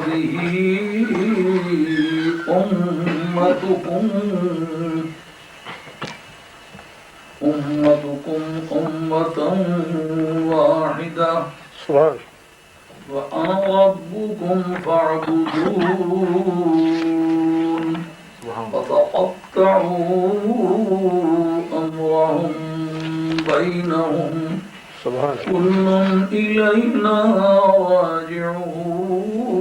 هذه أمتكم أمة واحدة وأنا ربكم فاعبدون وتقطعوا أمرهم بينهم كل إلينا راجعون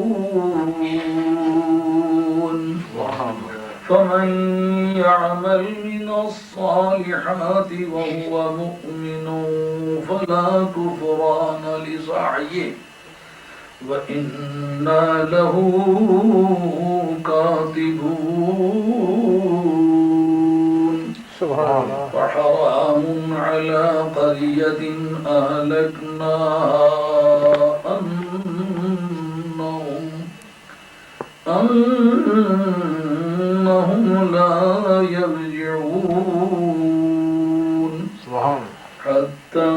فمن يعمل من الصالحات وهو مؤمن فلا كفران لسعيه وإنا له كاتبون وحرام على قرية أهلكناها أنهم لا يرجعون حتى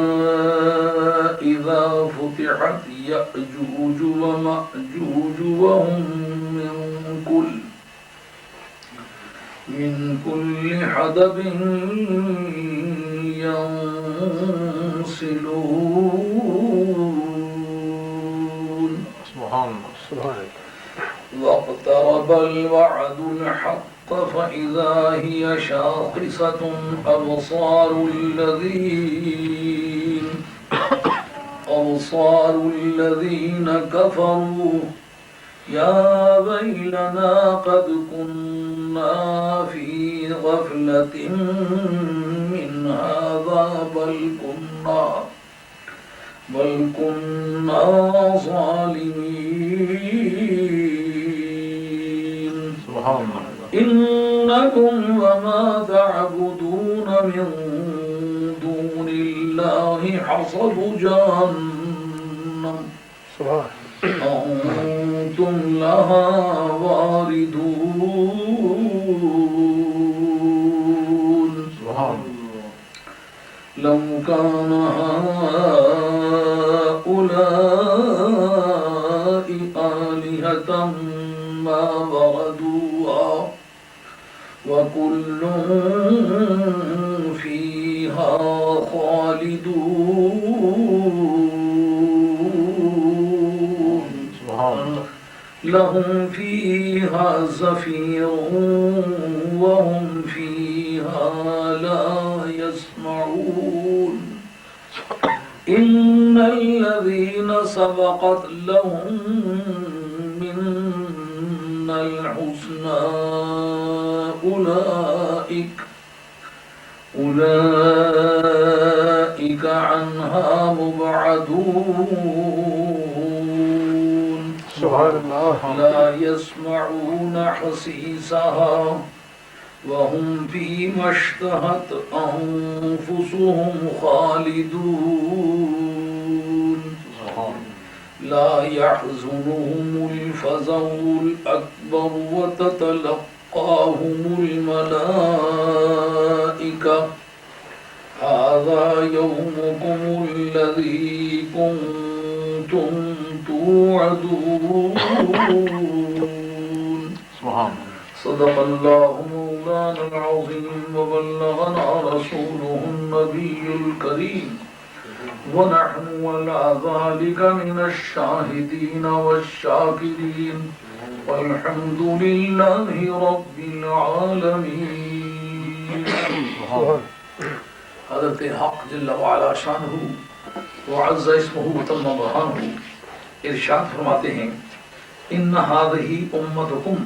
إذا فتحت يأجوج ومأجوج وهم من كل حدب ينسلون واقترب الوعد الحق فإذا هي شاخصة أبصار الذين كفروا يا ويلنا قد كنا في غفلة من هذا بل كنا ظالمين إنكم وما تعبدون من دون الله حصب جهنم أنتم لها واردون لو كان هؤلاء آلهة ما وردوها وكل فيها خالدون لهم فيها زفير وهم فيها لا يسمعون إن الذين سبقت لهم منا الحسنى أولئك عنها مبعدون لا يسمعون حسيسها وهم فيما اشتهت أنفسهم خالدون لا يحزنهم الفزع الأكبر وتتلقاهم الملائكة هذا يومكم الذي كنتم توعدون صدق الله مولانا العظيم وبلغنا رسوله النبي الكريم ونحن على ذلك من الشاهدين والشاكرين والحمد لله رب العالمين. حضرت حق جل وعلا شانہ وعز اسمہ وتم برہانہ ارشاد فرماتے ہیں ان هذه امتکم،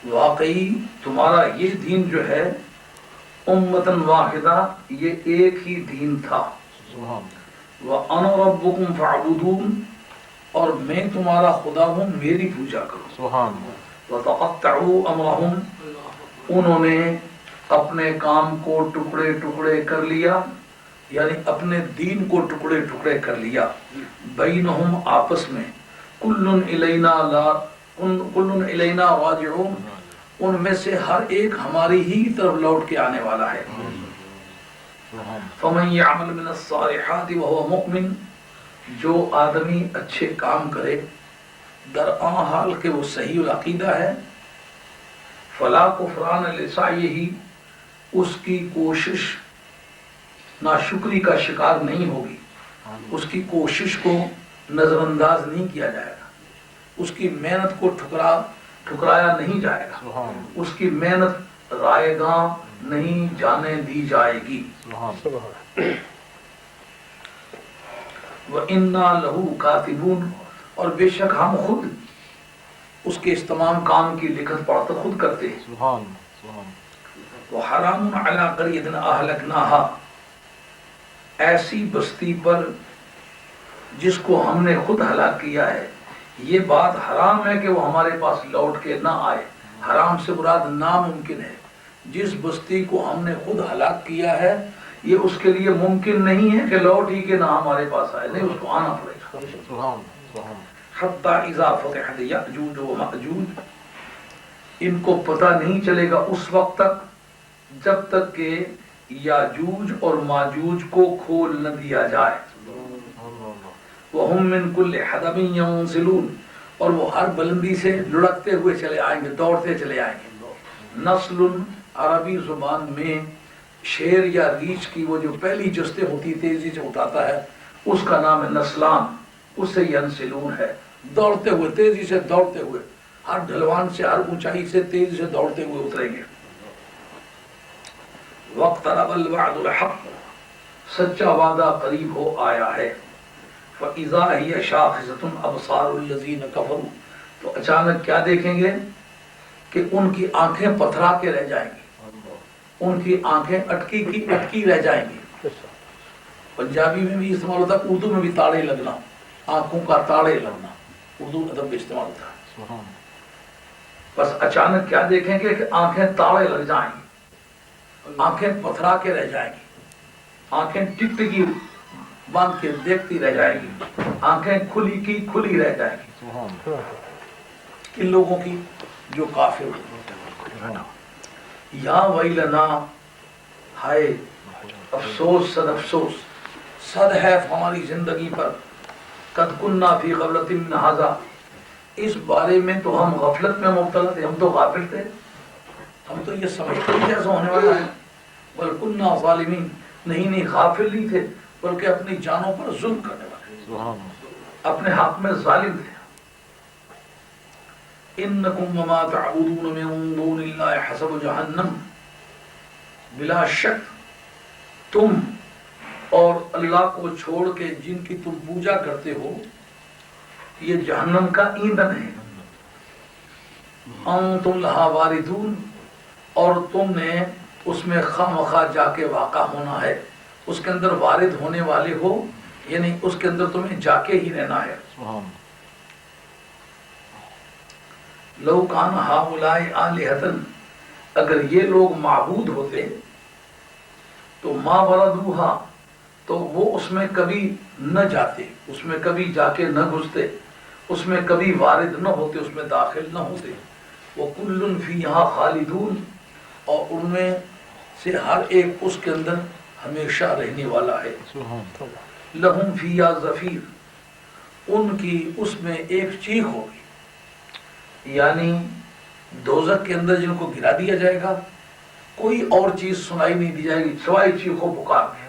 واقعی تمہارا یہ دین جو ہے امتن واحدہ، یہ ایک ہی دین تھا. وَأَنَا رَبُّكُمْ فَاعْبُدُونَ، اور میں تمہارا خدا ہوں، میری پوجا کرو. وَتَقَطَّعُوا أَمْرَهُمْ، انہوں نے اپنے کام کو ٹکڑے ٹکڑے کر لیا، یعنی اپنے دین کو ٹکڑے ٹکڑے کر لیا. بینہم، آپس میں. کل الینا راجعون، ان میں سے ہر ایک ہماری ہی طرف لوٹ کے آنے والا ہے. فمن یعمل من الصالحات وهو مؤمن، جو آدمی اچھے کام کرے در آن حال کہ وہ صحیح العقیدہ ہے، فلا کفران لسعیہ، اس کی کوشش ناشکری کا شکار نہیں ہوگی، اس کی کوشش کو نظر انداز نہیں کیا جائے گا، اس کی محنت کو ٹھکرایا نہیں جائے گا، اس کی محنت رائے گاں نہیں جانے دی جائے گی۔ وَإِنَّا لَهُ كَاتِبُونَ، اور بے شک ہم خود اس کے اس تمام کام کی لکھت پڑھت خود کرتے ہیں۔ وَحَرَامٌ عَلَىٰ قَرْيَةٍ أَهْلَكْنَاهَا، ایسی بستی پر جس کو ہم نے خود ہلاک کیا ہے، یہ بات حرام ہے کہ وہ ہمارے پاس لوٹ کے نہ آئے۔ حرام سے مراد ناممکن ہے، جس بستی کو ہم نے خود ہلاک کیا ہے یہ اس کے لیے ممکن نہیں ہے کہ لوٹ ہی کے نہ ہمارے پاس آئے، نہیں، اس کو آنا پڑے گا۔ حتی اذا فتحت یأجوج و مأجوج، ان کو پتہ نہیں چلے گا اس وقت تک جب تک کہ یاجوج اور ماجوج کو کھول نہ دیا جائے۔ وَهُم مِّن كُلِّ حَدَبٍ يَنْسِلُونَ، اور وہ ہر بلندی سے لڑکتے ہوئے چلے آئیں گے، دوڑتے چلے آئیں گے۔ نسل، عربی زبان میں شیر یا ریچھ کی وہ جو پہلی جستیں ہوتی تیزی سے اٹھاتا ہے اس کا نام ہے نسلان، اس سے ینسلون ہے، دوڑتے ہوئے، تیزی سے دوڑتے ہوئے، ہر ڈھلوان سے، ہر اونچائی سے تیزی سے دوڑتے ہوئے اتریں گے۔ وَاقْتَرَبَ الْوَعْدُ الْحَقُّ، سچا وعدہ قریب ہو آیا ہے۔ فَإِذَا هِيَ شَاخِصَةٌ أَبْصَارُ الَّذِينَ كَفَرُوا، تو اچانک کیا دیکھیں گے کہ ان کی آنکھیں پتھرا کے رہ جائیں گی، ان کی آنکھیں اٹکی کی اٹکی رہ جائیں گی۔ پنجابی میں بھی استعمال ہوتا ہے، اردو میں بھی تاڑے لگنا، آنکھوں کا تاڑے لگنا، اردو ادب میں استعمال ہوتا ہے۔ بس اچانک کیا دیکھیں گے کہ آنکھیں تاڑے لگ جائیں گی، آنکھیں پتھرا کے رہ جائیں گی، آنکھیں ٹکٹکی باندھ کے دیکھتی رہ جائے گی، آنکھیں کھلی کی کھلی رہ جائیں گی، ان لوگوں کی جو کافر ہوتے ہیں۔ یا ویلنا، ہائے افسوس، صد افسوس، صد ہے ہماری زندگی پر، قد کننا فی غفلۃ من ھذا، اس بارے میں تو ہم غفلت میں مبتلا تھے، ہم تو غافل تھے، ہم تو یہ سمجھتے ہی ایسا ہونے والا ہے، بل کننا ظالمین، نہیں غافل نہیں تھے بلکہ اپنی جانوں پر ظلم کرنے والے، اپنے حق میں ظالم تھے۔ انکم وما تعبدون من دون اللہ حسب جہنم، بلا شک تم اور اللہ کو چھوڑ کے جن کی تم پوجا کرتے ہو یہ جہنم کا ایندھن ہے۔ انتم لہا واردون، اور تم نے اس میں خواہ جا کے واقع ہونا ہے، اس کے اندر وارد ہونے والے ہو، یعنی اس کے اندر تمہیں جا کے ہی رہنا ہے۔ لو کان ہؤلاء آلہۃ، اگر یہ لوگ معبود ہوتے تو ما وردوہا، تو وہ اس میں کبھی نہ جاتے، اس میں کبھی جا کے نہ گھستے، اس میں کبھی وارد نہ ہوتے، اس میں داخل نہ ہوتے۔ وَكُلٌّ فِيهَا خَالِدُونَ، اور ان میں سے ہر ایک اس کے اندر ہمیشہ رہنے والا ہے۔ لَهُمْ فِيهَا زَفِيرٌ، ان کی اس میں ایک چیخ ہوگی، یعنی دوزخ کے اندر جن کو گرا دیا جائے گا کوئی اور چیز سنائی نہیں دی جائے گی سوائے چیخ و پکار کے،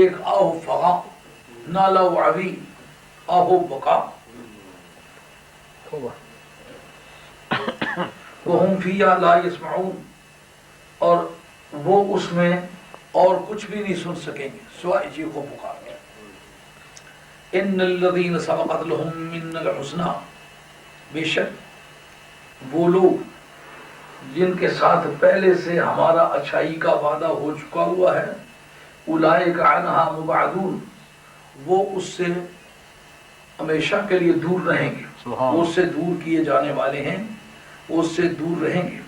ایک آہو فغا، نالا وعوی، آہو بکا۔ وَهُمْ فِيهَا لَا يَسْمَعُونَ، اور وہ اس میں اور کچھ بھی نہیں سن سکیں گے سوائے چیخ و پکار کے۔ إِنَّ الَّذِينَ سَبَقَتْ لَهُم مِّنَّ الْحُسْنَى، بے شک وہ لوگ جن کے ساتھ پہلے سے ہمارا اچھائی کا وعدہ ہو چکا ہوا ہے، اولئک عنہا مبعدون، وہ اس سے ہمیشہ کے لیے دور رہیں گے، وہ اس سے دور کیے جانے والے ہیں، وہ اس سے دور رہیں گے۔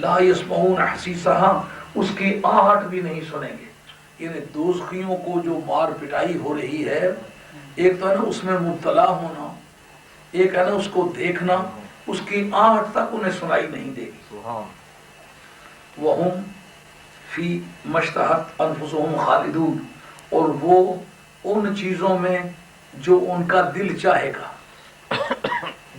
لا یسمعون حسیسہا، اس کی آہٹ بھی نہیں سنیں گے، یعنی دوزخیوں کو جو مار پٹائی ہو رہی ہے، ایک تو ہے نا اس میں مبتلا ہونا، ایک ہے نا اس کو دیکھنا، اس کی آہٹ تک انہیں سنائی نہیں دے گی۔ وَهُمْ فِي مَشْتَهَتْ أَنفُسُهُمْ خَالِدُونَ، اور وہ ان چیزوں میں جو ان کا دل چاہے گا،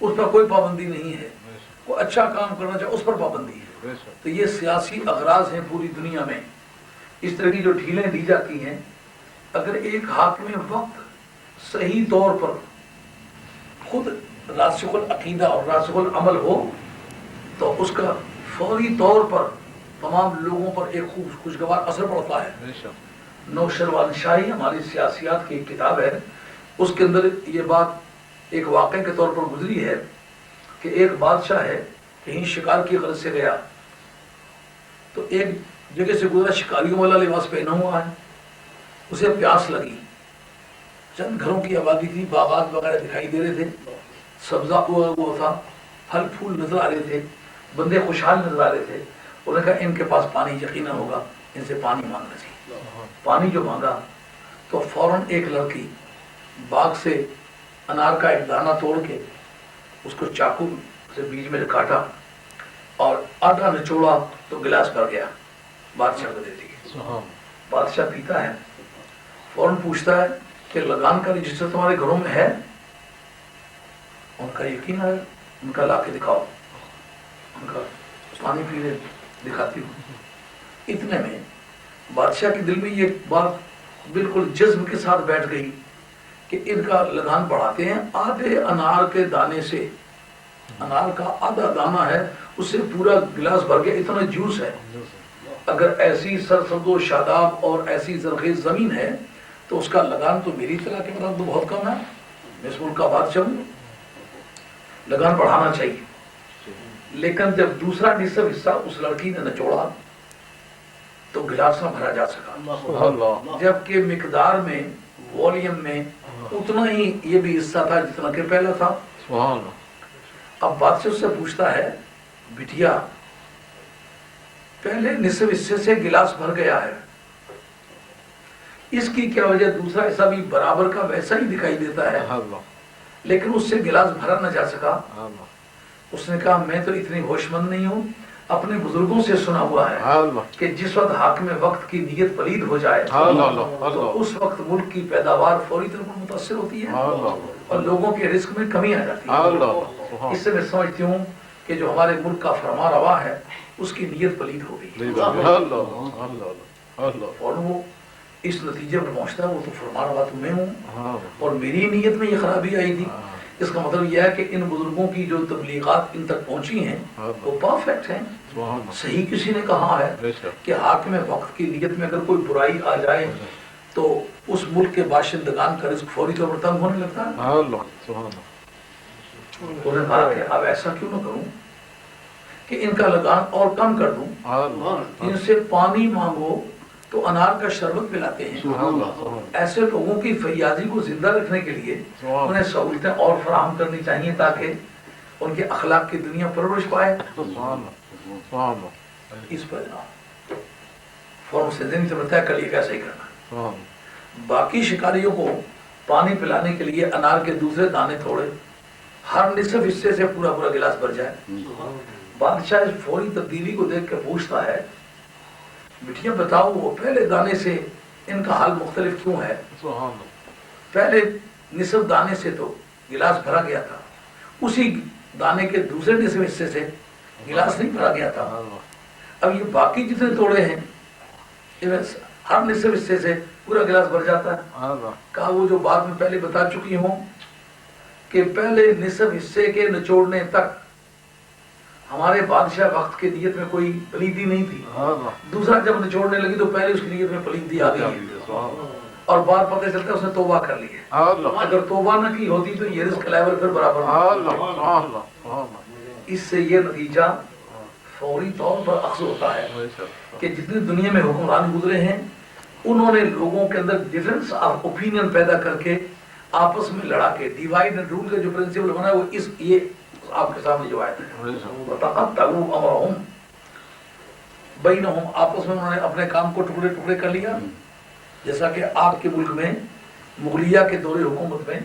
اس پر کوئی پابندی نہیں ہے، کوئی اچھا کام کرنا چاہے اس پر پابندی ہے. تو یہ سیاسی اغراض ہیں پوری دنیا میں، اس طرح کی جو ڈھیلیں دی جاتی ہیں. اگر ایک حاکم وقت صحیح طور پر خود راسخ العقیدہ اور راسخ العمل ہو تو اس کا فوری طور پر تمام لوگوں پر ایک خوشگوار اثر پڑتا ہے. نوشروان شاہی ہماری سیاسیات کی ایک کتاب ہے، اس کے اندر یہ بات ایک واقعے کے طور پر گزری ہے کہ ایک بادشاہ ہے کہیں شکار کی غرض سے گیا، تو ایک جگہ سے گزرا، شکاریوں والا لباس پہنا ہوا ہے، اسے پیاس لگی. چند گھروں کی آبادی تھی، باغات وغیرہ دکھائی دے رہے تھے، سبزہ ہوا تھا، پھل پھول نظر آ رہے تھے، بندے خوشحال نظر آ رہے تھے. انہوں نے کہا ان کے پاس پانی یقینا ہوگا، ان سے پانی مانگنا چاہیے. پانی جو مانگا تو فوراً ایک لڑکی باغ سے انار کا ایک دانہ توڑ کے اس کو چاقو سے بیچ میں کاٹا اور آٹا نچوڑا تو گلاس بھر گیا، بادشاہ کو دے دی. بادشاہ پیتا ہے، فوراً پوچھتا ہے کہ لگان کا رجسٹر تمہارے گھروں میں ہے؟ ان کا یقین ہے. ان کا لا کے دکھاؤ. ان کا پانی پینے دکھاتی ہوں. اتنے میں بادشاہ کے دل میں یہ بات بالکل جذب کے ساتھ بیٹھ گئی کہ ان کا لگان بڑھاتے ہیں. آدھے انار کے دانے سے، انار کا آدھا دانہ ہے، اس سے پورا گلاس بھر گیا، اتنا جوس ہے. اگر ایسی سرسبز و شاداب اور ایسی زرخیز زمین ہے تو اس کا لگان تو میری اطلاع کے مطابق تو بہت کم ہے. میں اس ملک کا بادشاہ ہوں، لگان بڑھانا چاہیے. لیکن جب دوسرا نصف حصہ اس لڑکی نے نچوڑا تو گلاس نہ بھرا جا سکا، جبکہ مقدار میں، والیم میں اتنا ہی یہ بھی حصہ تھا جتنا کہ پہلا تھا. اب بادشاہ سے پوچھتا ہے، بٹیا پہلے نصف حصے سے گلاس بھر گیا ہے، اس کی کیا وجہ؟ دوسرا حصہ بھی برابر کا ویسا ہی دکھائی دیتا ہے لیکن اس سے گلاس بھرا نہ جا سکا. اس نے کہا میں تو اتنی ہوش مند نہیں ہوں، اپنے بزرگوں سے سنا ہوا ہے کہ جس وقت حاکم وقت کی نیت پلید ہو جائے تو اس وقت ملک کی پیداوار فوری طور پر متاثر ہوتی ہے اور لوگوں کے رزق میں کمی آ جاتی ہے. اس سے میں سمجھتی ہوں کہ جو ہمارے ملک کا فرما روا ہے اس کی نیت پلید ہو گئی اور وہ اس نتیجے پر پہنچتا ہے. وہ تو فرما روا تو میں ہوں اور میری نیت میں یہ خرابی آئی تھی. اس کا مطلب یہ ہے کہ ان بزرگوں کی جو تبلیغات ان تک پہنچی ہیں وہ پرفیکٹ ہیں. صحیح کسی نے کہا ہے کہ حاکم وقت کی نیت میں اگر کوئی برائی آ جائے تو اس ملک کے باشندگان کا رزق فوری طور پر تنگ ہونے لگتا ہے. انہوں نے کہا کہ اب ایسا کیوں نہ کروں کہ ان کا لگان اور کم کر دوں، ان سے پانی مانگو تو انار کا شربت پلاتے ہیں. ایسے لوگوں کی فیاضی کو زندہ رکھنے کے لیے انہیں سہولتیں اور فراہم کرنی چاہیے تاکہ ان کے اخلاق کی دنیا پرورش پائے. اس پر فوراً سے دن سے بتایا کل یہ کیسے ہی کرنا. باقی شکاریوں کو پانی پلانے کے لیے انار کے دوسرے دانے تھوڑے، ہر نصف حصے سے پورا پورا گلاس بھر جائے. بادشاہ اس فوری تبدیلی کو دیکھ کے پوچھتا ہے، بٹیا بتاؤ وہ پہلے دانے سے ان کا حال مختلف کیوں ہے؟ پہلے نصف دانے سے تو گلاس بھرا گیا تھا، اسی دانے کے دوسرے نصف حصے سے گلاس نہیں بھرا گیا تھا. اب یہ باقی جتنے توڑے ہیں ہر نصف حصے سے پورا گلاس بھر جاتا ہے. کہا وہ جو بات میں پہلے بتا چکی ہوں کہ پہلے نصف حصے کے نچوڑنے تک ہمارے بادشاہ وقت کے نیت میں کوئی پلیدی نہیں تھی. دوسرا جب نچوڑنے لگی تو پہلے اس کی نیت میں پلیدی آ گئی اور بات پتہ چلتا ہے اس نے توبہ کر لی ہے. اگر توبہ نہ کی ہوتی تو یہ رزق لیول پھر برابر. اس سے یہ نتیجہ فوری طور پر اخذ ہوتا ہے کہ جتنی دنیا میں حکمران گزرے ہیں انہوں نے لوگوں کے اندر ڈفرنس آف اوپینین پیدا کر کے آپس میں لڑا کے ڈیوائڈ اینڈ رول کا جو پرنسپل بنا ہے وہ اس یہ آپ کے سامنے جو آیت ہے وَتَقَطَّعُوا أَمْرَهُمْ بَيْنَهُمْ، آپس میں انہوں نے اپنے کام کو ٹکڑے ٹکڑے کر لیا. جیسا کہ آپ کے ملک میں مغلیہ کے دور حکومت میں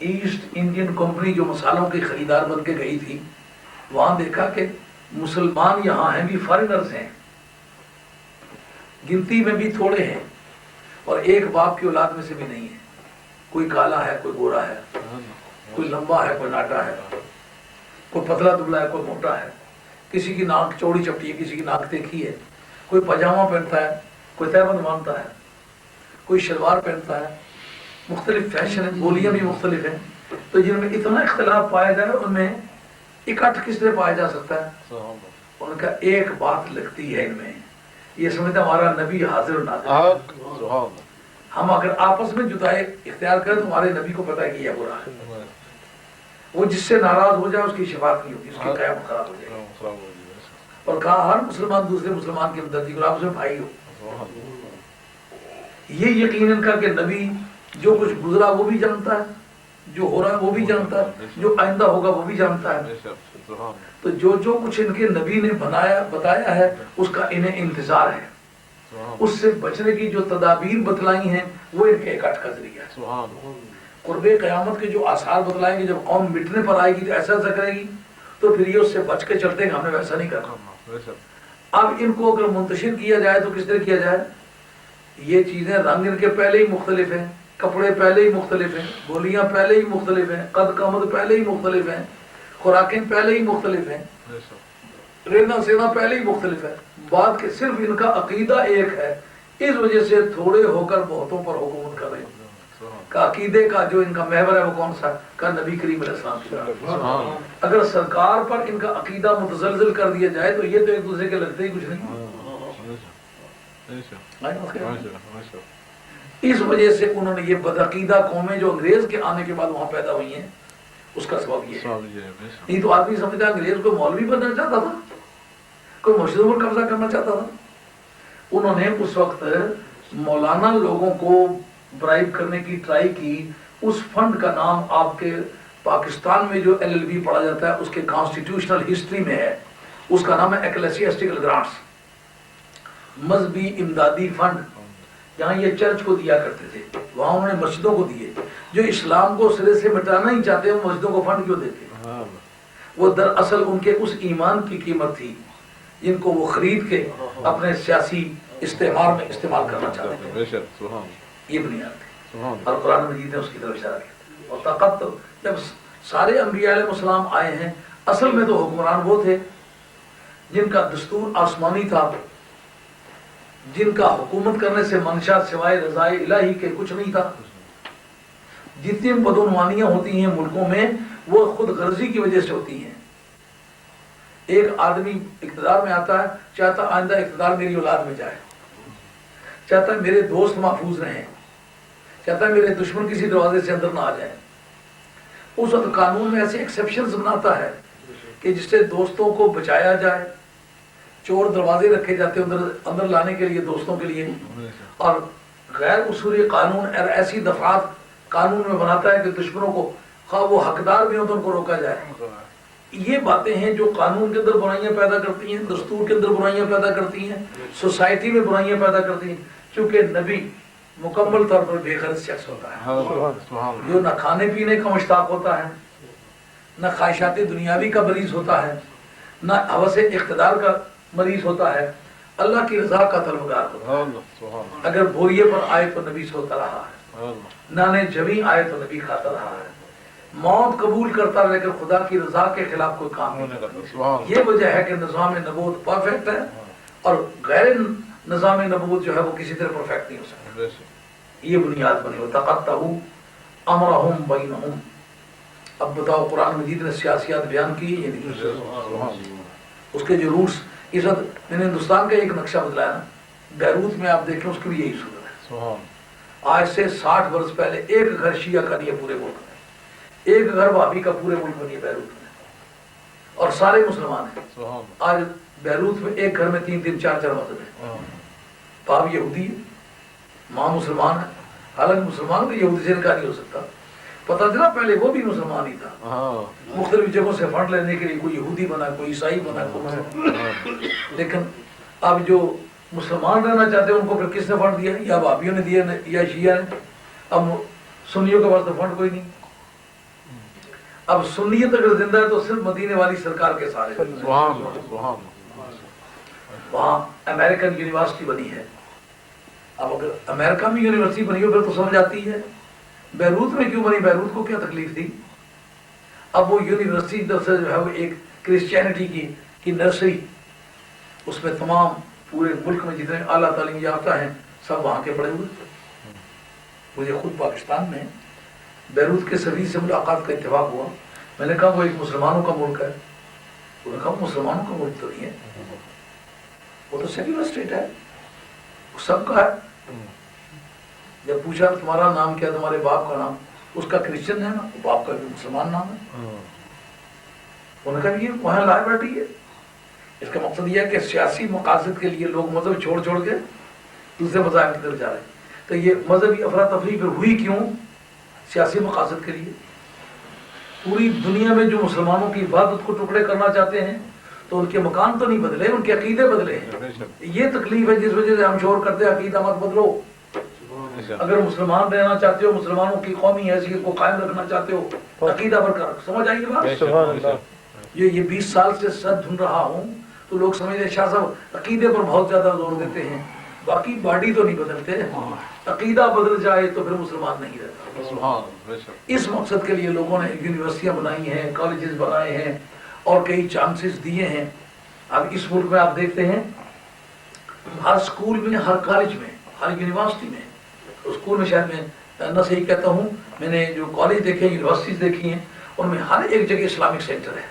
ایسٹ انڈین کمپنی جو مسالوں کی خریدار بن کے گئی تھی، وہاں دیکھا کہ مسلمان یہاں ہیں بھی فارینرز ہیں، گنتی میں بھی تھوڑے ہیں اور ایک باپ کی اولاد میں سے بھی نہیں ہے. کوئی کالا ہے، کوئی گورا ہے، کوئی لمبا ہے، کوئی ناٹا ہے. کوئی پتلا دبلا ہے، کوئی موٹا ہے، کسی کی ناک چوڑی چپٹی ہے، کسی کی ناک تیکھی ہے، کوئی پاجامہ پہنتا ہے، کوئی تہبند باندھتا ہے، کوئی شلوار پہنتا ہے، مختلف فیشن ہیں، بولیاں بھی مختلف ہیں. تو جن میں اتنا اختلاف پایا جائے ان میں اکٹھ کس طرح پایا جا سکتا ہے؟ ان کا ایک بات لگتی ہے ان میں، یہ سمجھتا ہمارا نبی حاضر و ناظر. ہم اگر آپس میں جدائی اختیار کریں تو ہمارے نبی کو پتہ ہے کہ یہ برا ہے. وہ جس سے ناراض ہو جائے اس کی شفاعت نہیں ہوتی، اس کی قیامت خراب ہو جائے گی. اور کہا ہر مسلمان دوسرے مسلمان کی ہمدردی کرو، آپ سے بھائی ہو. یہ یقین ان کا کہ نبی جو کچھ گزرا وہ بھی جانتا ہے، جو ہو رہا ہے وہ بھی جانتا ہے، جو آئندہ ہوگا وہ بھی جانتا ہے. تو جو کچھ ان کے نبی نے بتایا ہے اس کا انہیں انتظار ہے. اس سے بچنے کی جو تدابیر بتلائی ہیں وہ ان کے اکٹھ کا ذریعہ ہے. قرب قیامت کے جو آثار بتلائیں گے، جب قوم مٹنے پر آئے گی تو ایسا ایسا کرے گی، تو پھر یہ اس سے بچ کے چلتے ہیں کہ ہم نے ویسا نہیں کرنا. اب ان کو اگر منتشر کیا جائے تو کس طرح کیا جائے؟ یہ چیزیں رنگ ان کے پہلے ہی مختلف ہیں، کپڑے پہلے ہی مختلف ہیں، بولیاں پہلے ہی مختلف ہیں، قد قامت پہلے ہی مختلف ہیں، خوراکیں پہلے ہی مختلف ہیں، رہنا سہنا پہلے ہی مختلف ہے. بات کہ صرف ان کا عقیدہ ایک ہے، اس وجہ سے تھوڑے ہو کر بہتوں پر حکومت کر رہے ہیں. کا عقیدے کا جو ان کا محور ہے وہ کون سا؟ کا نبی کریم علیہ السلام کی طرف. اگر سرکار پر ان کا عقیدہ متزلزل کر دیا جائے تو یہ تو ایک دوسرے کے لگتے ہی کچھ نہیں. اس وجہ سے انہوں نے یہ بدعقیدہ قومیں جو انگریز کے آنے کے بعد وہاں پیدا ہوئی ہیں اس کا سبب یہ ہے. نہیں تو آدمی سمجھتا انگریز کو مولوی بننا چاہتا تھا، کوئی مسجدوں پر قبضہ کرنا چاہتا تھا. انہوں نے اس وقت مولانا لوگوں کو برائب کرنے کی ٹرائی کی. اس فنڈ کا نام آپ کے پاکستان میں جو LLB پڑھا جاتا ہے اس کے کانسٹیٹیوشنل ہسٹری میں ہے، اس کا نام ہے ایکلیسیاسٹیکل گرانٹس، مذہبی امدادی فنڈ. جہاں یہ چرچ کو دیا کرتے تھے وہاں انہوں نے مسجدوں کو دیے. جو اسلام کو سرے سے مٹانا ہی چاہتے ہیں وہ مسجدوں کو فنڈ کیوں دیتے؟ وہ دراصل ان کے اس ایمان کی قیمت تھی جن کو وہ خرید کے اپنے سیاسی استعمار میں استعمال کرنا چاہتے تھے. یہ بنیاد تھی اور قرآن مجید نے اس کی طرف اشارہ کیا. اور طاقت جب سارے انبیاء علیہ السلام آئے ہیں اصل میں تو حکمران وہ تھے جن کا دستور آسمانی تھا، جن کا حکومت کرنے سے منشا سوائے رضائے الہی کے کچھ نہیں تھا. جتنی بدعنوانیاں ہوتی ہیں ملکوں میں وہ خود غرضی کی وجہ سے ہوتی ہیں. ایک آدمی اقتدار میں آتا ہے چاہتا آئندہ اقتدار میری اولاد میں جائے، چاہتا ہے میرے دوست محفوظ رہیں، چاہتا ہے میرے دشمن کسی دروازے سے اندر نہ آ جائیں. اس وقت قانون میں ایسے ایکسیپشنز بناتا ہے کہ جس سے دوستوں کو بچایا جائے. چور دروازے رکھے جاتے ہیں اندر لانے کے لیے دوستوں کے لیے، اور غیر اصولی قانون ایسی دفعات قانون میں بناتا ہے کہ دشمنوں کو خواہ وہ حقدار بھی ہوں تو ان کو روکا جائے. یہ باتیں ہیں جو قانون کے اندر برائیاں پیدا کرتی ہیں، دستور کے اندر برائیاں پیدا کرتی ہیں، سوسائٹی میں برائیاں پیدا کرتی ہیں. چونکہ نبی مکمل طور پر بے غرض شخص ہوتا ہے جو نہ کھانے پینے کا مشتاق ہوتا ہے، نہ خواہشات دنیاوی کا مریض ہوتا ہے، نہ ہوس اقتدار کا مریض ہوتا ہے، اللہ کی رضا کا طلبگار ہوتا ہے. اگر بوریے پر آئے تو نبی سوتا رہا ہے، نانے جویں آئے تو نبی کھاتا رہا ہے. موت قبول کرتا ہے لیکن خدا کی رضا کے خلاف کوئی کام نہیں کرتا. یہ وجہ ہے کہ نظام نبوت پرفیکٹ ہے اور غیر نظام نبوت جو ہے وہ کسی طرح پرفیکٹ نہیں ہو سکتا. یہ بنیاد بنی. وَتَقَطَّعُوا أَمْرَهُمْ بَيْنَهُمْ. اب بتاؤ قرآن مجید نے سیاسیات بیان کی ہے یہ نہیں؟ اس کے جو روٹس اس وقت میں نے ہندوستان کا ایک نقشہ بدلایا نا، بیروت میں آپ دیکھیں اس کی بھی یہی صورت ہے. آج سے 60 برس پہلے ایک گھر شیعہ کا نہیں ہے پورے ملک میں، ایک گھر وہابی کا پورے ملک میں نہیں ہے بیروت میں، اور سارے مسلمان ہیں. آج بیروت میں ایک گھر میں 3 4 مذہب ہیں. باپ یہودی ہے، ماں مسلمان ہے، حالانکہ مسلمان کو یہودی سے انکار نہیں ہو سکتا. پتہ چلا پہلے وہ بھی مسلمان ہی تھا، مختلف جگہوں سے فنڈ لینے کے لیے کوئی یہودی بنا، کوئی عیسائی بنا، کوئی. لیکن اب جو مسلمان رہنا چاہتے ہیں ان کو پھر کس نے فنڈ دیا؟ یا وہابیوں نے دیا یا شیعہ نے. اب سنیوں کے پاس تو فنڈ کوئی نہیں. اب سنیت اگر زندہ ہے تو صرف مدینے والی سرکار کے سارے. وہاں امریکن یونیورسٹی بنی ہے. اب اگر امریکہ میں یونیورسٹی بنی ہو پھر تو سمجھ آتی ہے بیروت میں کیوں بنی. بیروت کو کیا تکلیف تھی؟ اب وہ یونیورسٹی درسے جو ہے وہ ایک کرسچینٹی کی نرسری، اس میں تمام پورے ملک میں جتنے اعلیٰ تعلیم یافتہ ہیں سب وہاں کے پڑھے ہوئے. مجھے خود پاکستان میں بیروت کے سروس سے ملاقات کا اتفاق ہوا. میں نے کہا وہ ایک مسلمانوں کا ملک ہے. انہوں نے کہا مسلمانوں کا ملک تو نہیں ہے، وہ تو سیکولر اسٹیٹ ہے، وہ سب کا ہے. جب پوچھا تمہارا نام کیا، تمہارے باپ کا نام، اس کا کرسچن ہے نا، باپ کا بھی مسلمان نام ہے. انہوں نے کہا یہ وہاں لائبرٹی ہے. اس کا مقصد یہ ہے کہ سیاسی مقاصد کے لیے لوگ مذہب چھوڑ کے دوسرے مذاہب کی طرف جا رہے ہیں. تو یہ مذہبی افراتفری پھر ہوئی کیوں؟ سیاسی مقاصد کے لیے. پوری دنیا میں جو مسلمانوں کی عبادت کو ٹکڑے کرنا چاہتے ہیں تو ان کے مکان تو نہیں بدلے، ان کے عقیدے بدلے ہیں. یہ تکلیف ہے جس وجہ سے ہم شور کرتے ہیں عقیدہ مت بدلو. اگر مسلمان رہنا چاہتے ہو، مسلمانوں کی قومی حیثیت کو قائم رکھنا چاہتے ہو، عقیدہ برقرار. سمجھ آئیے بات؟ یہ 20 سال سے سر دھن رہا ہوں تو لوگ سمجھتے شاہ صاحب عقیدے پر بہت زیادہ زور دیتے ہیں، باقی باڈی تو نہیں بدلتے. عقیدہ بدل جائے تو پھر مسلمان نہیں رہتا. اس مقصد کے لیے لوگوں نے یونیورسٹیاں بنائی ہیں، کالجز بنائے ہیں اور کئی چانسز دیے ہیں. اب اس ملک میں آپ دیکھتے ہیں ہر سکول میں، ہر کالج میں، ہر یونیورسٹی میں، اسکول میں شاید میں نہ صحیح کہتا ہوں، میں نے جو کالج دیکھے، یونیورسٹیز دیکھی ہیں، ان میں ہر ایک جگہ اسلامک سینٹر ہے.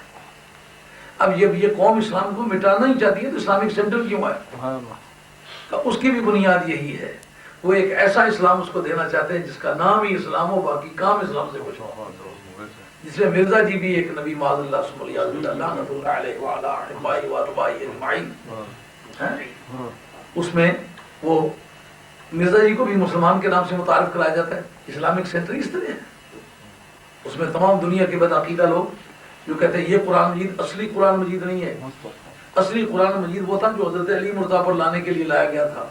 اب یہ قوم اسلام کو مٹانا ہی چاہتی ہے تو اسلامک سینٹر کیوں ہے؟ اس کی بھی بنیاد یہی ہے. وہ ایک ایسا اسلام اس کو دینا چاہتے ہیں جس کا نام ہی اسلام ہو، باقی کام اسلام سے کچھ ہو. جس میں مرزا جی بھی ایک نبی معاذ اللہ صلی اللہ علیہ وآلہ اس میں وہ مرزا جی کو بھی مسلمان کے نام سے متعارف کرایا جاتا ہے. اسلامک سینٹر اس طرح ہے. اس میں تمام دنیا کے بدعقیدہ لوگ جو کہتے ہیں یہ قرآن مجید اصلی قرآن مجید نہیں ہے. اصلی قرآن مجید وہ تھا جو حضرت علی مرتضیٰ پر لانے کے لیے لایا گیا تھا،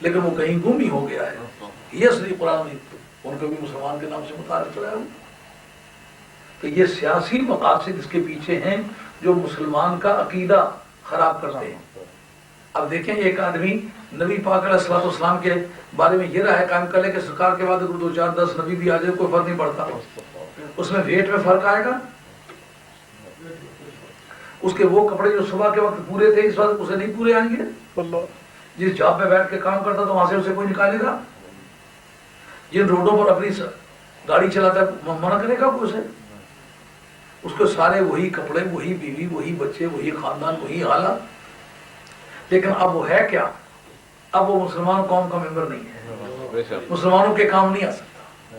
لیکن وہ کہیں گم ہی ہو گیا ہے. یہ اصلی قرآن مجید ان کو بھی مسلمان کے نام سے متعارف کرایا ہوں. تو یہ سیاسی مقاصد اس کے پیچھے ہیں جو مسلمان کا عقیدہ خراب کرتے ہیں. اب دیکھیں ایک آدمی نبی پاک علیہ الصلوۃ والسلام کے بارے میں یہ رائے قائم کر لے کہ سرکار کے بعد اگر 2 4 10 نبی بھی آ جائے کوئی فرق نہیں پڑتا. اس میں ویٹ میں فرق آئے گا. اس کے وہ کپڑے جو صبح کے وقت پورے تھے اس وقت اسے نہیں پورے آئیں گے. جس جاب پہ بیٹھ کے کام کرتا تو وہاں سے اسے کوئی نکالے گا. جن روڈوں پر اپنی گاڑی چلاتا ہے منع کرے گا اسے. اس کو سارے وہی کپڑے، وہی بیوی، وہی بچے، وہی خاندان، وہی حالات. لیکن اب وہ ہے کیا؟ اب وہ مسلمان قوم کا ممبر نہیں ہے، مسلمانوں کے کام نہیں آ سکتا.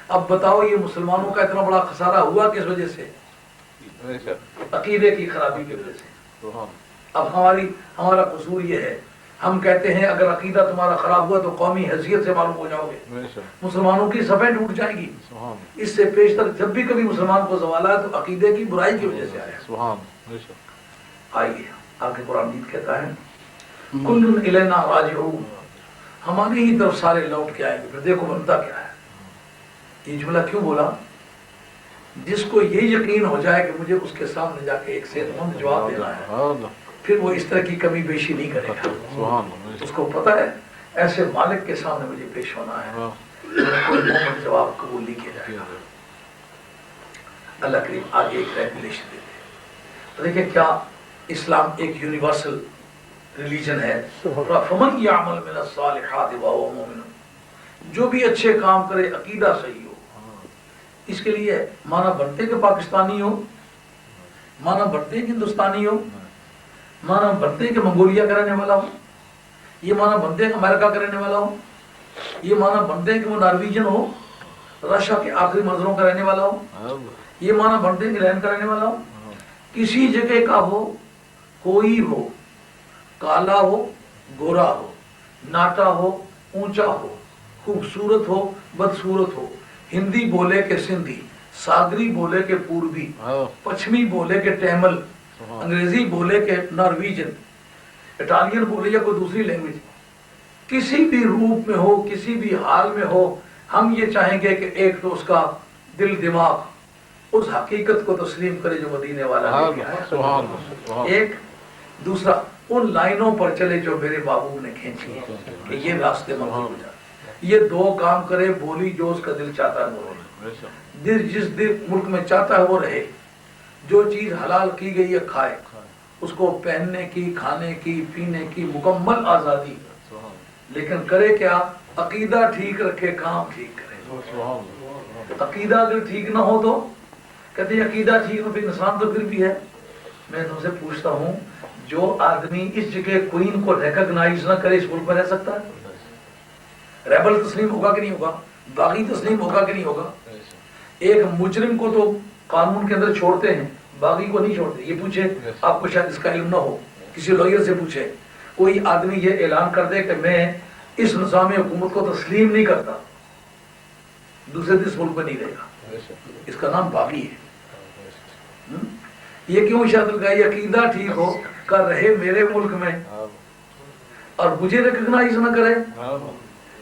اب بتاؤ یہ مسلمانوں کا اتنا بڑا خسارہ ہوا کس وجہ سے؟ عقیدے کی خرابی کی وجہ سے. اب ہمارا قصور یہ ہے، ہم کہتے ہیں اگر عقیدہ تمہارا خراب ہوا تو قومی حیثیت سے معلوم ہو جاؤ گے، مسلمانوں کی صفیں ٹوٹ جائیں گی. اس سے پیشتر جب بھی کبھی مسلمان کو زوال آیا تو عقیدے کی برائی کی وجہ سے آیا. آئیے آگے قرآن مجید کہتا ہے کل الینا راجعون، ہماری ہی طرف سارے لوٹ کے آئیں گے. پھر دیکھو بنتا کیا ہے. یہ جملہ کیوں بولا؟ جس کو یہ یقین ہو جائے کہ مجھے اس کے سامنے جا کے ایک صحت مند جواب دینا ہے، پھر وہ اس طرح کی کمی بیشی نہیں کرے گا. اس کو پتا ہے ایسے مالک کے سامنے مجھے پیش ہونا ہے، کوئی محمد جواب قبول نہیں کیا جائے گا. اللہ کریم آگے ایک ریگولیشن دیتے ہیں. تو دیکھیں کیا اسلام ایک یونیورسل ریلیجن ہے. فمن یعمل من الصالحات وهو مؤمن، جو بھی اچھے کام کرے عقیدہ صحیح ہو. اس کے لیے مانا بنتے کہ پاکستانی ہو، مانا بنتے کہ ہندوستانی ہو، مانا بنتے کہ منگولیا کا رہنے والا ہو، یہ مانا بنتے کہ امریکہ کا رہنے والا ہو، یہ مانا بنتے کہ وہ نارویجن ہو، رشیا کے آخری منظروں کا رہنے والا ہو، یہ مانا بنتے کہ انگلینڈ کا رہنے والا ہو. کسی جگہ کا ہو، کوئی ہو، کالا ہو، گورا ہو، ناٹا ہو، اونچا ہو، خوبصورت ہو، بدصورت ہو، ہندی بولے کہ سندھی، ساگری بولے کہ پوربی، پچھمی بولے کہ ٹیمل، انگریزی بولے کہ نارویجن، اٹالین بولے یا کوئی دوسری لینگویج، کسی بھی روپ میں ہو، کسی بھی حال میں ہو، ہم یہ چاہیں گے کہ ایک تو اس کا دل دماغ اس حقیقت کو تسلیم کرے جو مدینے والا لے کے آیا. ایک دوسرا ان لائنوں پر چلے جو میرے محبوب نے کھینچی ہیں کہ یہ راستے منظور ہو جائے. یہ 2 کام کرے، بولی جو اس کا دل چاہتا ہے جس ملک میں چاہتا ہے وہ رہے، جو چیز حلال کی گئی ہے کھائے، اس کو پہننے کی، کھانے کی، پینے کی مکمل آزادی، لیکن کرے کیا؟ عقیدہ ٹھیک رکھے، کام ٹھیک کرے۔ عقیدہ اگر ٹھیک نہ ہو تو کہتے ہیں عقیدہ ٹھیک ہو پھر انسان تو پھر بھی ہے۔ میں تم سے پوچھتا ہوں، جو آدمی اس جگہ کوئین کو ریکگنائز نہ کرے اس ملک میں رہ سکتا ہے؟ ریبل تسلیم ہوگا کہ نہیں ہوگا؟ باغی تسلیم ہوگا کہ نہیں ہوگا؟ ایک مجرم کو تو قانون کے اندر چھوڑتے ہیں، باغی کو نہیں چھوڑتے۔ یہ پوچھے، آپ کو شاید اس کا علم نہ ہو، کسی لوئر سے پوچھے، کوئی آدمی یہ اعلان کر دے کہ میں اس نظام حکومت کو تسلیم نہیں کرتا، دوسرے دن اس ملک میں نہیں رہے گا، اس کا نام باغی ہے۔ یہ کیوں شرط لگائی؟ عقیدہ ٹھیک ہو کر رہے میرے ملک میں اور مجھے ریکگنائز نہ کرے،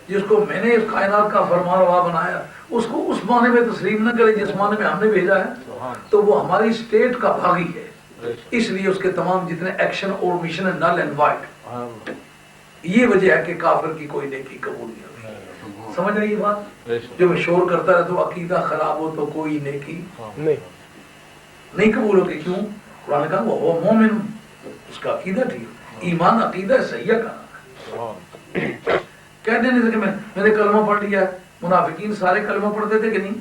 جس کو میں نے اس کائنات کا فرمان روا بنایا اس کو اس معنی میں تسلیم نہ کرے جس معنی میں ہم نے بھیجا ہے، تو وہ ہماری اسٹیٹ کا باغی ہے۔ اس لیے اس کے تمام جتنے ایکشن اور مشن ہے نل اینڈ وائڈ۔ یہ وجہ ہے کہ کافر کی کوئی نیکی قبول نہیں ہوتی۔ سمجھ رہی یہ بات؟ جو میں شور کرتا رہتا ہوں عقیدہ خراب ہو تو کوئی نیکی نہیں قبول ہوتی۔ کیوں؟ قرآن کہا وہ مومن، اس کا عقیدہ ٹھیک، ایمان عقیدہ صحیح کا کہتے نہیں کہ میں نے کلمہ پڑھ لیا ہے۔ منافقین سارے کلمہ پڑھتے تھے کہ نہیں؟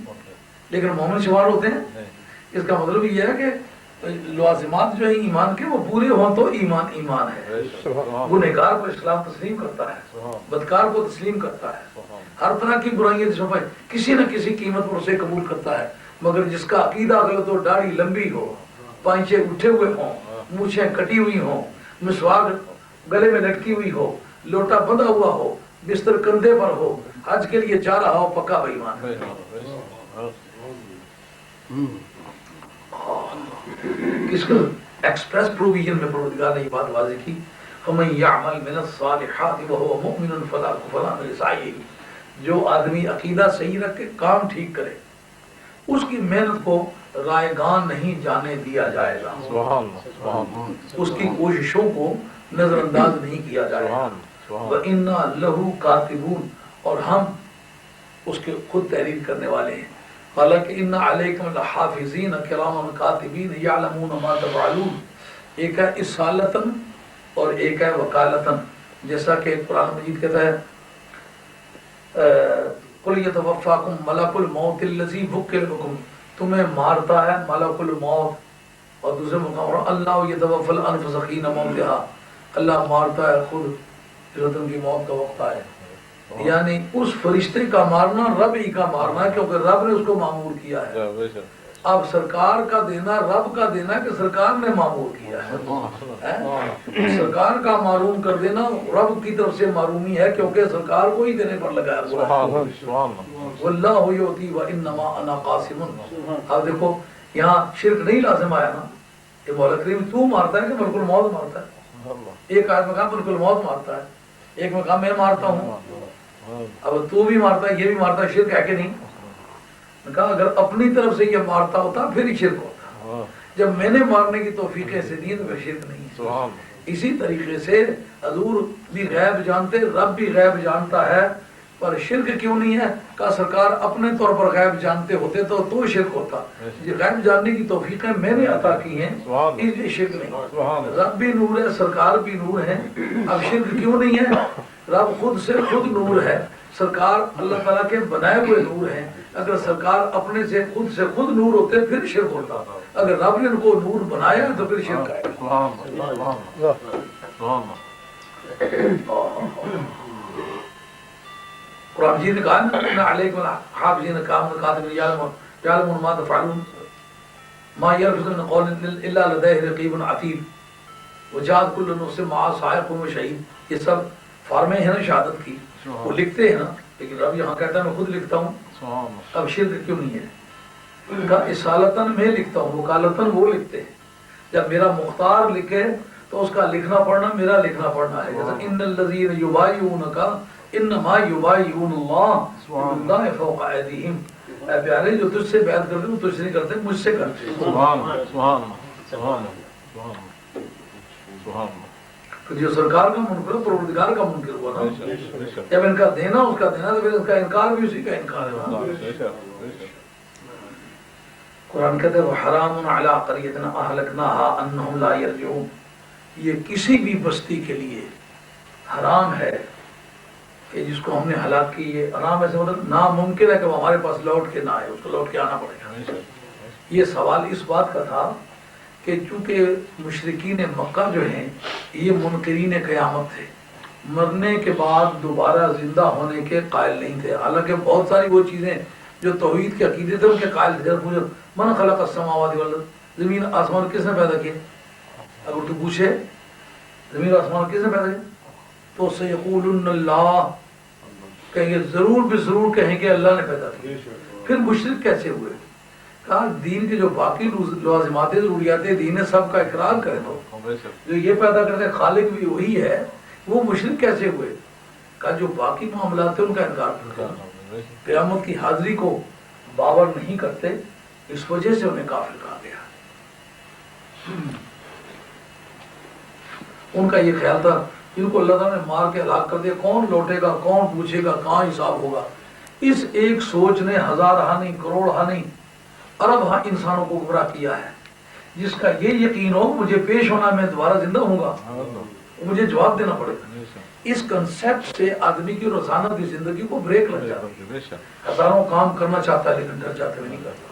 لیکن مومن شمار ہوتے ہیں۔ اس کا مطلب یہ ہے کہ لوازمات جو ہیں ایمان کے وہ پورے ہوں تو ایمان ایمان ہے۔ گنہگار کو اسلام تسلیم کرتا ہے، بدکار کو تسلیم کرتا ہے، ہر طرح کی برائیاں جس میں کسی نہ کسی قیمت پر اسے قبول کرتا ہے۔ مگر جس کا عقیدہ غلط ہو، داڑھی لمبی ہو، پائچے اٹھے ہوئے ہوں، مونچھیں کٹی ہوئی ہوں، مسواک گلے میں لٹکی ہوئی ہو، لوٹا بندھا ہوا ہو، بستر کندھے پر ہو، حج کے لیے جا رہا ہو، پکا بے ایمان ہے۔ کس کا ایکسپریس پروویژن میں پروردگار نے یہ بات واضح کی، فَمَن يَعْمَلْ مِنَ الصَّالِحَاتِ وَهُوَ مُؤْمِنٌ فَلَا كُفْرَانَ لِسَعْيِهِ۔ جو آدمی عقیدہ صحیح رکھ کے کام ٹھیک کرے، اس کی محنت کو رائگان نہیں جانے دیا جائے گا، اس کی کوششوں کو نظر انداز نہیں کیا جائے گا۔ وَإِنَّا لَهُ كَاتِبُونَ، اور ہم اس کے خود تحریر کرنے والے ہیں۔ حالانکہ ان علیکم لحافظین کراما کاتبین یعلمون ما تفعلون، ایک ہے اصالتاً اور ایک ہے وکالتاً، جیسا کہ قرآن مجید کہتا ہے قل یتوفاکم ملک الموت الذی وکل بکم، تمہیں مارتا ہے ملک الموت، اور دوسرے مقام پر اللہ یتوفی الانفس حین موتها، اللہ مارتا ہے خود جب ان کی موت کا وقت آئے۔ یعنی اس فرشتے کا مارنا رب ہی کا مارنا ہے، کیونکہ رب نے اس کو معمور کیا ہے۔ اب سرکار کا دینا رب کا دینا کہ سرکار نے معمور کیا ہے۔ سرکار کا معلوم کر دینا رب کی طرف سے معلومی ہے، کیونکہ سرکار کو ہی دینے پر لگایا ہوا ہے۔ واللہ یؤتی وانما انا قاسم۔ اب دیکھو یہاں شرک نہیں لازم آیا نا، یہ مولا کریم تو مارتا ہے کہ ملک الموت مارتا ہے؟ ایک آدمی کہا ملک الموت مارتا ہے، ایک میں کہا میں مارتا ہوں۔ اب تو بھی مارتا ہے، یہ بھی مارتا ہے، شرک ہے کہ نہیں؟ میں کہا اگر اپنی طرف سے یہ مارتا ہوتا پھر ہی شرک ہوتا، جب میں نے مارنے کی توفیق سے دی تو پھر شرک نہیں ہے۔ اسی طریقے سے حضور بھی غیب جانتے، رب بھی غیب جانتا ہے، پر شرک کیوں نہیں ہے؟ کہا سرکار اپنے طور پر غیب جانتے ہوتے تو شرک ہوتا، یہ غیب جاننے کی توفیقیں میں نے عطا کی ہیں، اس لیے شرک نہیں۔ رب بھی نور ہے، سرکار بھی نور ہے، اب شرک کیوں نہیں ہے؟ رب خود سے خود نور ہے، سرکار اللہ تعالیٰ کے بنائے ہوئے نور ہیں۔ اگر سرکار اپنے سے خود نور ہوتے پھر شرک ہوتا، اگر رب نے ان کو نور بنایا تو پھر شرک آئے گا۔ قرآن جی نے کہا ان علیکم حافظین کراما کاتبین یعلمون ما تفعلون ما یلفظ من قول الا لدیہ رقیب عتید وجاءت کل نفس معها سائق وشہید۔ یہ سب فارمیں ہیں نا شہادت کی، وہ لکھتے ہیں نا، لیکن رب یہاں کہتا ہے میں خود لکھتا ہوں۔ اب شرک کیوں نہیں ہے؟ ان کا اصالتاً میں لکھتا ہوں، وکالتاً وہ لکھتے ہیں۔ جب میرا مختار لکھے تو اس کا لکھنا پڑھنا میرا لکھنا پڑھنا ہے۔ جیسا ان الذین یبایعونک انما یبایعون اللہ اللہ فوق ایدیہم، اے پیارے جو تجھ سے بیعت کرتے ہیں وہ تجھ سے نہیں کرتے، مجھ سے کرتے ہیں۔ سبحان اللہ۔ جو سرکار کا منکر پروردگار کا منکر ہوا نا، جب ان کا دینا اس کا دینا تو پھر اس کا انکار بھی اسی کا انکار ہے۔ قرآن کہتے ہیں وَحَرَامٌ عَلَىٰ قَرْيَةٍ أَهْلَكْنَاهَا أَنَّهُمْ لَا يَرْجِعُونَ، یہ کسی بھی بستی کے لیے حرام ہے کہ جس کو ہم نے ہلاک کی. یہ حرام ایسے مطلب ناممکن ہے کہ وہ ہمارے پاس لوٹ کے نہ آئے، اس کو لوٹ کے آنا پڑے گا. یہ سوال اس بات کا تھا کہ چونکہ مشرکین مکہ جو ہیں یہ منکرین قیامت تھے، مرنے کے بعد دوبارہ زندہ ہونے کے قائل نہیں تھے. حالانکہ بہت ساری وہ چیزیں جو توحید کے عقیدے تھے ان کے قائل تھے. پوچھو من خلق السماوات والارض، زمین آسمان کس نے پیدا کیے؟ اگر تو پوچھے زمین آسمان کس نے پیدا کیا تو سیقولن اللہ، کہیں گے ضرور بھی ضرور کہیں گے اللہ نے پیدا کیا. پھر مشرک کیسے ہوئے؟ کہا دین کے جو باقی لازمات ضروریات دین ہے سب کا اقرار کرے تو جو یہ پیدا کرتے ہیں خالق بھی وہی ہے، وہ مشرک کیسے ہوئے؟ کہا جو باقی معاملات تھے ان کا انکار کرتے، قیامت کی حاضری کو باور نہیں کرتے، اس وجہ سے انہیں کافر کہا گیا. ان کا یہ خیال تھا ان کو اللہ تعالیٰ نے مار کے ہلاک کر دیا، کون لوٹے گا، کون پوچھے گا، کہاں حساب ہوگا. اس ایک سوچ نے ہزار نہیں، کروڑ نہیں، ارب انسانوں کو گمراہ کیا ہے. جس کا یہ یقین ہو مجھے پیش ہونا، میں دوبارہ زندہ ہوں گا، مجھے جواب دینا پڑے گا. اس کنسیپٹ سے آدمی کی روزانہ کی زندگی کو بریک لگ جاتی ہے. ہزاروں کام کرنا چاہتا ہے لیکن ڈر جاتے ہوئے نہیں کرتا.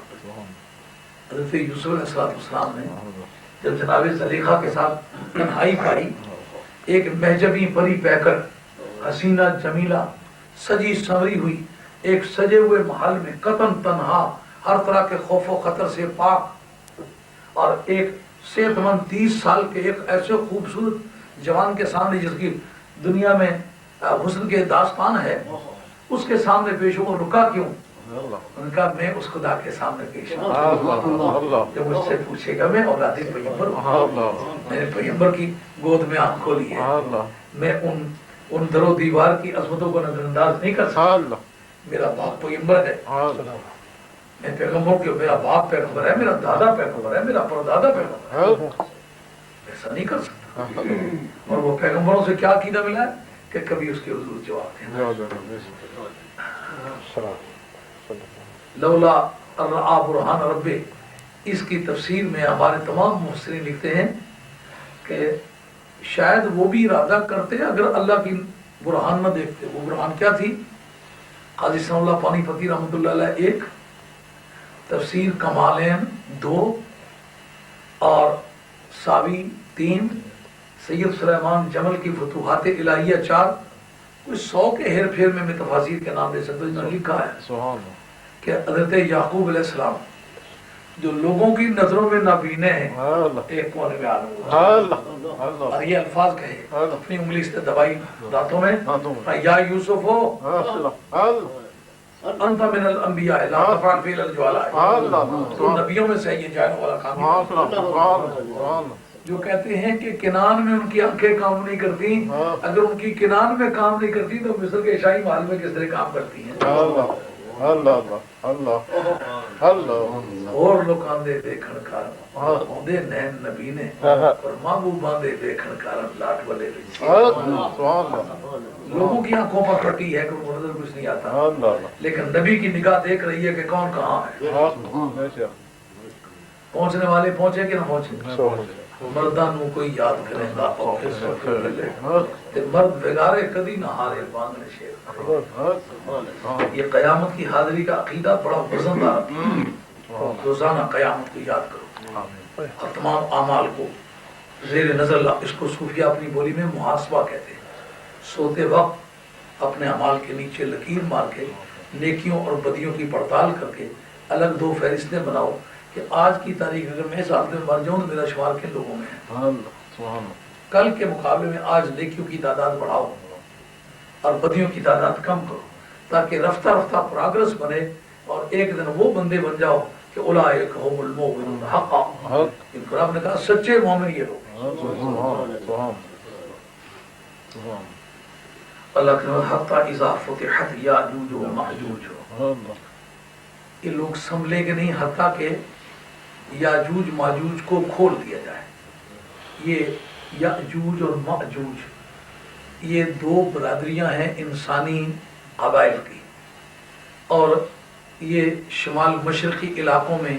حضرت یوسف علیہ السلام نے جب جناب زلیخا کے ساتھ تنہائی پائی، ایک محجبی پری پہ کر حسینہ جمیلہ سجی سنوری ہوئی ایک سجے ہوئے محل میں قطن تنہا، ہر طرح کے خوف و خطر سے پاک، اور ایک صحت مند 30 سال کے ایک ایسے خوبصورت جوان کے سامنے جس کی دنیا میں حسن کے داستان ہے، اس کے سامنے پیش ہو. رکا کیوں؟ ان کا میں اس خدا کے سامنے پیش ہوں جو مجھ سے پوچھے گا. میں اولاد پیغمبر ہوں، میں نے پیغمبر کی گود میں آنکھ کھولی ہے. میں ان در و دیوار کی عظمتوں کو نظر انداز نہیں کر سکتا. میرا باپ پیغمبر ہے، میں پیغمبر کی، میرا باپ پیغمبر ہے، میرا دادا پیغمبر ہے، میرا پردادا پیغمبر ہے. ایسا نہیں کر سکتا. اور وہ پیغمبروں سے کیا عقیدہ ملا ہے کہ کبھی اس کے حضور جواب دیں. لولا الرعا برہان رب، اس کی تفسیر میں ہمارے تمام مفسرین لکھتے ہیں کہ شاید وہ بھی ارادہ کرتے اگر اللہ کی برہان نہ دیکھتے. وہ برہان کیا تھی؟ قاضی ثناء اللہ پانی پتی رحمۃ اللہ علیہ 1، تفسیر کمالین 2 اور ساوی 3، سید سلیمان جمل کی فتوحات الہیہ 4. کوئی 100 کے ہیر پھیر میں تفاسیر کے نام دے سکتے ہیں. جنہوں نے لکھا ہے کہ حضرت یعقوب علیہ السلام جو لوگوں کی نظروں میں نابینے ہیں، ایک کونے میں آدم اور یہ الفاظ کہے اپنی انگلی سے دبائی دانتوں میں، یا یوسف ہو انت من الانبیاء لا تفعل فعل الجوال، تو نبیوں میں سے یہ جانے والا کام. جو کہتے ہیں کہ کنان میں ان کی آنکھیں کام نہیں کرتی، اگر ان کی کنان میں کام نہیں کرتی تو مصر کے عیسائی محل میں کس طرح کام کرتی ہیں. اور لوگ آندے دیکھن کار آندے نین نبی نے اور محبوب آندے دیکھن کار لاٹ والے. لوگوں کی آنکھوں پر پٹی ہے کہ وہ نظر کچھ نہیں آتا، لیکن نبی کی نگاہ دیکھ رہی ہے کہ کون کہاں ہے. پہنچنے والے پہنچے کہ نہ پہنچے. مردانوں کوئی یاد کریں گا اور پھر سوچ لے مرد بگارے کدی نہ ہارے باندھنے شیر. یہ قیامت کی حاضری کا عقیدہ بڑا وزن دار. روزانہ قیامت کو یاد کرو اور تمام اعمال کو زیر نظر لا. اس کو صوفیہ اپنی بولی میں محاسبہ کہتے ہیں. سوتے وقت اپنے اعمال کے نیچے لکیر مار کے نیکیوں اور بدیوں کی پڑتال کر کے الگ 2 فہرستیں بناؤ کہ آج کی تاریخ اگر میں ساتھ میں مر جاؤں تو میرا شمار کن لوگوں میں ہے. کل کے مقابلے میں آج نیکیوں کی تعداد بڑھاؤ اور بدیوں کی تعداد کم کرو تاکہ رفتہ رفتہ پروگرس بنے اور ایک دن وہ بندے بن جاؤ کہ اولئک هم المؤمنون حقا. ان کو رب نے کہا سچے مومن یہ لوگ. اللہ کے حتی اذا فتحت یاجوج و ماجوج، یہ لوگ سنبھلیں گے نہیں حتیٰ کہ یاجوج ماجوج کو کھول دیا جائے. یہ یاجوج اور ماجوج یہ 2 برادریاں ہیں انسانی قبائل کی، اور یہ شمال مشرقی علاقوں میں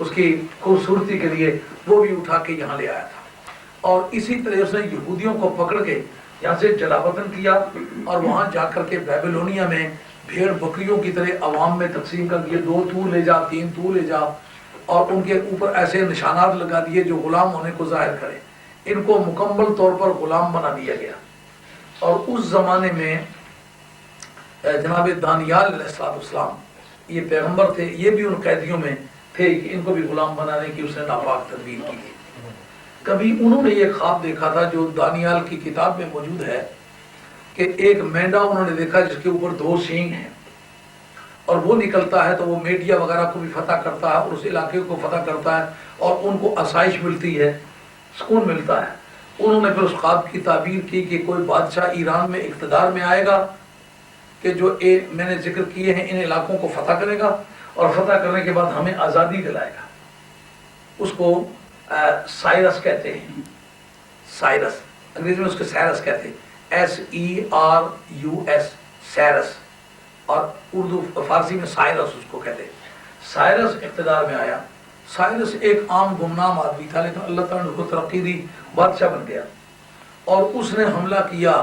اس کی خوبصورتی کے لیے وہ بھی اٹھا کے یہاں لے آیا تھا، اور اسی طرح اس نے یہودیوں کو پکڑ کے یہاں سے جلا وطن کیا اور وہاں جا کر کے بیبلونیا میں بھیڑ بکریوں کی طرح عوام میں تقسیم کر دیے، 2 تو لے جا، 3 تو لے جا، اور ان کے اوپر ایسے نشانات لگا دیے جو غلام ہونے کو ظاہر کرے، ان کو مکمل طور پر غلام بنا دیا گیا۔ اور اس زمانے میں جناب دانیال علیہ السلام یہ پیغمبر تھے، یہ بھی ان قیدیوں میں تھے کہ ان کو بھی غلام بنانے کی اس نے ناپاک تدبیر کی تھی۔ کبھی انہوں نے یہ خواب دیکھا تھا جو دانیال کی کتاب میں موجود ہے کہ ایک مینڈا انہوں نے دیکھا جس کے اوپر 2 سینگ ہیں، اور وہ نکلتا ہے تو وہ میڈیا وغیرہ کو بھی فتح کرتا ہے اور اس علاقے کو فتح کرتا ہے اور ان کو آسائش ملتی ہے، سکون ملتا ہے۔ انہوں نے پھر اس خواب کی تعبیر کی کہ کوئی بادشاہ ایران میں اقتدار میں آئے گا کہ جو میں نے ذکر کیے ہیں ان علاقوں کو فتح کرے گا، اور فتح کرنے کے بعد ہمیں آزادی دلائے گا۔ اس کو سائرس کہتے ہیں، سائرس، انگریزی میں اس کو سائرس کہتے ہیں، SERUS، سائرس، اور اردو فارسی میں سائرس اس کو کہتے ہیں۔ سائرس اقتدار میں آیا۔ سائرس ایک عام گمنام آدمی تھا، لیکن اللہ تعالیٰ نے اس کو ترقی دی، بادشاہ بن گیا، اور اس نے حملہ کیا۔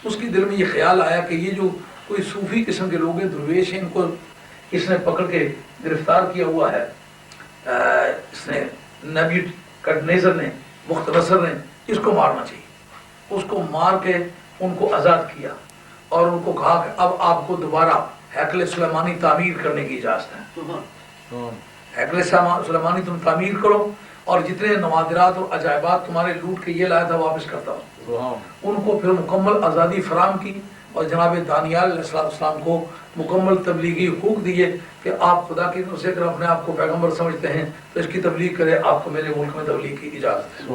اس کی دل میں یہ خیال آیا کہ یہ جو کوئی صوفی قسم کے لوگ ہیں، درویش ہیں، ان کو اس نے پکڑ کے گرفتار کیا ہوا ہے، اس نے نیبوکڈنیزر نے، بختنصر نے، اس کو مارنا چاہیے۔ اس کو مار کے ان کو آزاد کیا اور ان کو کہا کہ اب آپ کو دوبارہ ہیکل سلیمانی تعمیر کرنے کی اجازت ہے، ہیکل سلیمانی تم تعمیر کرو، اور جتنے نوادرات اور عجائبات تمہارے لوٹ کے یہ لایا تھا واپس کرتا ہوں۔ ان کو پھر مکمل آزادی فراہم کی، اور جناب دانیال علیہ السلام کو مکمل تبلیغی حقوق دیے کہ آپ خدا کی طرف سے اگر اپنے آپ کو پیغمبر سمجھتے ہیں تو اس کی تبلیغ کرے، آپ کو میرے ملک میں تبلیغ کی اجازت ہے۔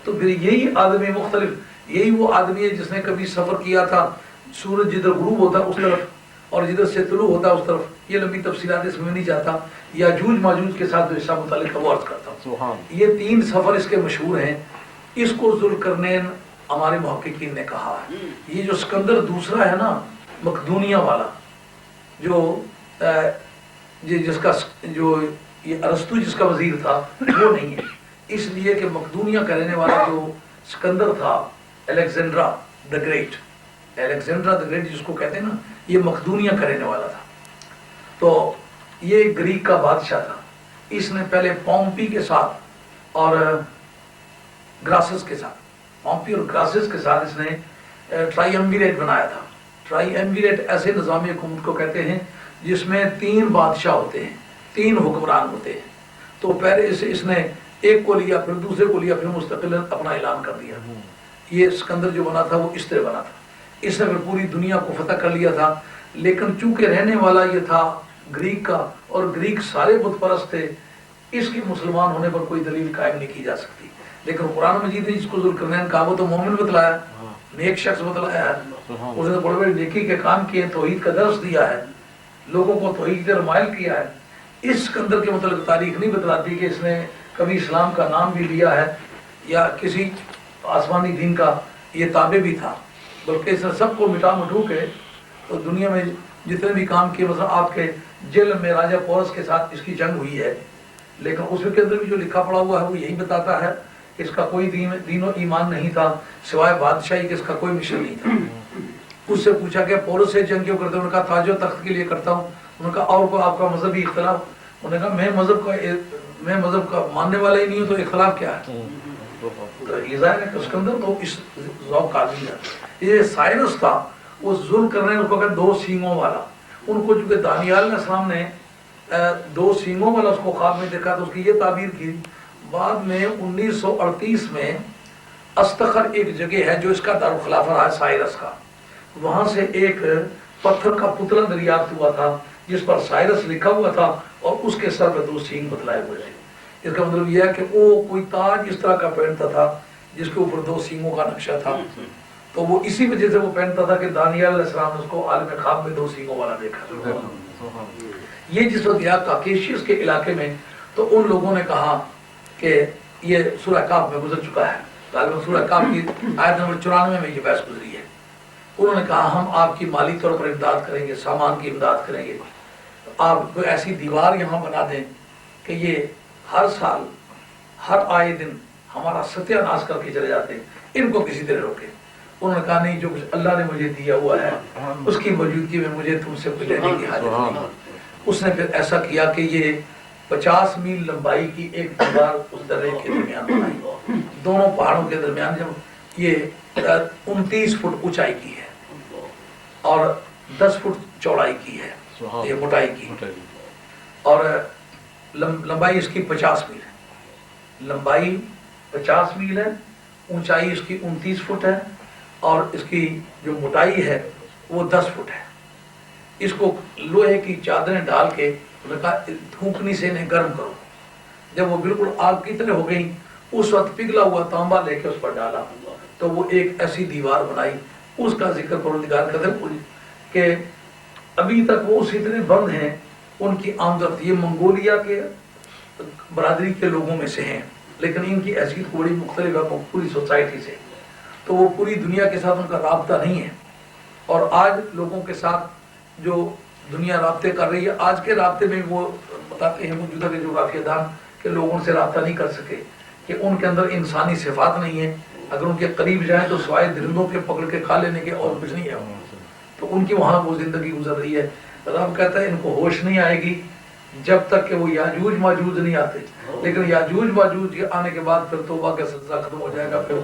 تو پھر یہی آدمی مختلف، یہی وہ آدمی ہے جس نے کبھی سفر کیا تھا، سورج جدھر غروب ہوتا اس طرف اور جدھر سے طلوع ہوتا اس طرف، یہ لمبی تفصیلات اس میں نہیں جاتا، یاجوج ماجوج کے ساتھ جو حصہ متعلق وہ عرض کرتا ہوں۔ یہ 3 سفر اس کے مشہور ہیں۔ اس کو ذوالقرنین ہمارے محققین نے کہا ہے۔ یہ جو سکندر دوسرا ہے نا، مقدونیہ والا، جو جس کا جو یہ ارسطو جس کا وزیر تھا، وہ نہیں ہے، اس لیے کہ مقدونیہ کا رہنے والا جو سکندر تھا، Alexandra the great, Alexandra the great جس کو کہتے ہیں نا، یہ مقدونیہ کا رہنے والا تھا۔ تو یہ گریک کا بادشاہ تھا۔ اس نے پہلے پومپی کے ساتھ اور گراسس کے ساتھ، پومپی اور گراسس کے ساتھ اس نے ٹرائی ایمویریٹ بنایا تھا۔ ٹرائی ایمویریٹ ایسے نظام حکومت کو کہتے ہیں جس میں 3 بادشاہ ہوتے ہیں، 3 حکمران ہوتے ہیں۔ تو پہلے اس نے ایک کو لیا، پھر دوسرے کو لیا، پھر مستقل اپنا اعلان کر دیا۔ یہ سکندر جو بنا تھا وہ اس طرح بنا تھا۔ اس نے پھر پوری دنیا کو فتح کر لیا تھا، لیکن چونکہ رہنے والا یہ تھا گریک کا، اور گریک سارے بت پرست تھے، اس کی مسلمان ہونے پر کوئی دلیل قائم نہیں کی جا سکتی۔ لیکن قرآن مجید نے جس کو ذوالقرنین کہا وہ تو مومن بتلایا، نیک شخص بتلایا ہے، اس نے بڑے بڑے نیکی کے کام کیے، توحید کا درس دیا ہے، لوگوں کو توحید سے مائل کیا ہے۔ اس سکندر کے متعلق تاریخ نہیں بتلاتی کہ اس نے کبھی اسلام کا نام بھی لیا ہے یا کسی آسمانی دین کا یہ تابع بھی تھا، بلکہ اس نے سب کو مٹا مٹو کے تو دنیا میں جتنے بھی کام کیے، مثلا آپ کے جیل میں راجہ پورس کے ساتھ اس کی جنگ ہوئی ہے، لیکن اس کے اندر بھی جو لکھا پڑا ہوا ہے وہ یہی بتاتا ہے کہ اس کا کوئی دین و ایمان نہیں تھا سوائے بادشاہی کے، اس کا کوئی مشن نہیں تھا۔ اس سے پوچھا کہ پورس سے جنگ کیوں کرتے ہیں؟ انہوں نے کہا تاج و تخت کے لیے کرتا ہوں۔ انہوں نے کہا اور کوئی آپ کا مذہبی اختلاف؟ انہوں نے کہا میں مذہب کا ماننے والا ہی نہیں ہوں، تو اختلاف کیا ہے؟ تو یہ ظاہر ہے کہ اسکندر تو اس ذوق کا آدمی ہے۔ یہ سائرس تھا، وہ ذوالقرنین اس کو کہ 2 سینگوں والا، ان کو چونکہ دانیال علیہ السلام نے 2 سینگوں والا اس کو خواب میں دیکھا تو اس کی یہ تعبیر کی۔ بعد میں 1938 میں استخر ایک جگہ ہے جو اس کا دارالخلافہ رہا ہے سائرس کا، وہاں سے ایک پتھر کا پتلا دریافت ہوا تھا جس پر سائرس لکھا ہوا تھا اور اس کے سر پہ 2 سینگ بتلائے ہوئے تھے۔ اس کا مطلب یہ ہے کہ وہ کوئی تاج اس طرح کا پہنتا تھا جس کے اوپر 2 سینگوں کا نقشہ تھا، تو وہ اسی وجہ سے وہ پہنتا تھا کہ دانیال علیہ السلام نے اس کو عالم خواب میں 2 سینگوں والا دیکھا۔ یہ جس وقت یا کاکیشیس کے علاقے میں، تو ان لوگوں نے کہا کہ یہ سورہ کہف میں گزر چکا ہے، غالباً سورہ کہف کی آیت نمبر 94 میں یہ بحث گزری ہے۔ انہوں نے کہا ہم آپ کی مالی طور پر امداد کریں گے، سامان کی امداد کریں گے، آپ کوئی ایسی دیوار یہاں بنا دیں کہ یہ ہر سال ہر آئے دن ہمارا ستیہ ناش کر کے چلے جاتے ہیں، ان کو کسی طرح روکے۔ انہوں نے کہا نہیں، جو کچھ اللہ نے مجھے دیا ہوا ہے اس کی موجودگی میں مجھے تم سے کوئی لینے کی حاجت نہیں۔ اس نے پھر ایسا کیا کہ یہ 50 میل لمبائی کی ایک دیوار اس درے کے درمیان بنائی، دونوں پہاڑوں کے درمیان، جب یہ 29 فٹ اونچائی کی ہے اور 10 فٹ چوڑائی کی ہے، یہ موٹائی کی، اور لمبائی اس کی 50 میل ہے، لمبائی 50 میل ہے، اونچائی اس کی 29 فٹ ہے، اور اس کی جو موٹائی ہے وہ 10 فٹ ہے۔ اس کو لوہے کی چادریں ڈال کے دھوکنی سے انہیں گرم کرو، جب وہ بالکل آگ کی طرح ہو گئی، اس وقت پگھلا ہوا تانبا لے کے اس پر ڈالا تو وہ ایک ایسی دیوار بنائی۔ اس کا ذکر پروردگار قدر کہ ابھی تک وہ اسی طرح بند ہیں، ان کی آمد، یہ منگولیا کے برادری کے لوگوں میں سے ہیں، لیکن ان کی حیثیت بڑی مختلف ہے پوری سوسائٹی سے، تو وہ پوری دنیا کے ساتھ ان کا رابطہ نہیں ہے۔ اور آج لوگوں کے ساتھ جو دنیا رابطے کر رہی ہے، آج کے رابطے میں وہ بتاتے ہیں موجودہ کے جغرافیہ دان کہ لوگوں سے رابطہ نہیں کر سکے، کہ ان کے اندر انسانی صفات نہیں ہے، اگر ان کے قریب جائیں تو سوائے درندوں کے پکڑ کے کھا لینے کے اور کچھ نہیں ہے، تو ان کی وہاں وہ زندگی گزر رہی ہے۔ رب کہتا ہے ان کو ہوش نہیں آئے گی جب تک کہ وہ یاجوج ماجوج نہیں آتے، لیکن یاجوج ماجوج کے آنے کے بعد پھر توبہ کا سلسلہ ختم ہو جائے گا، پھر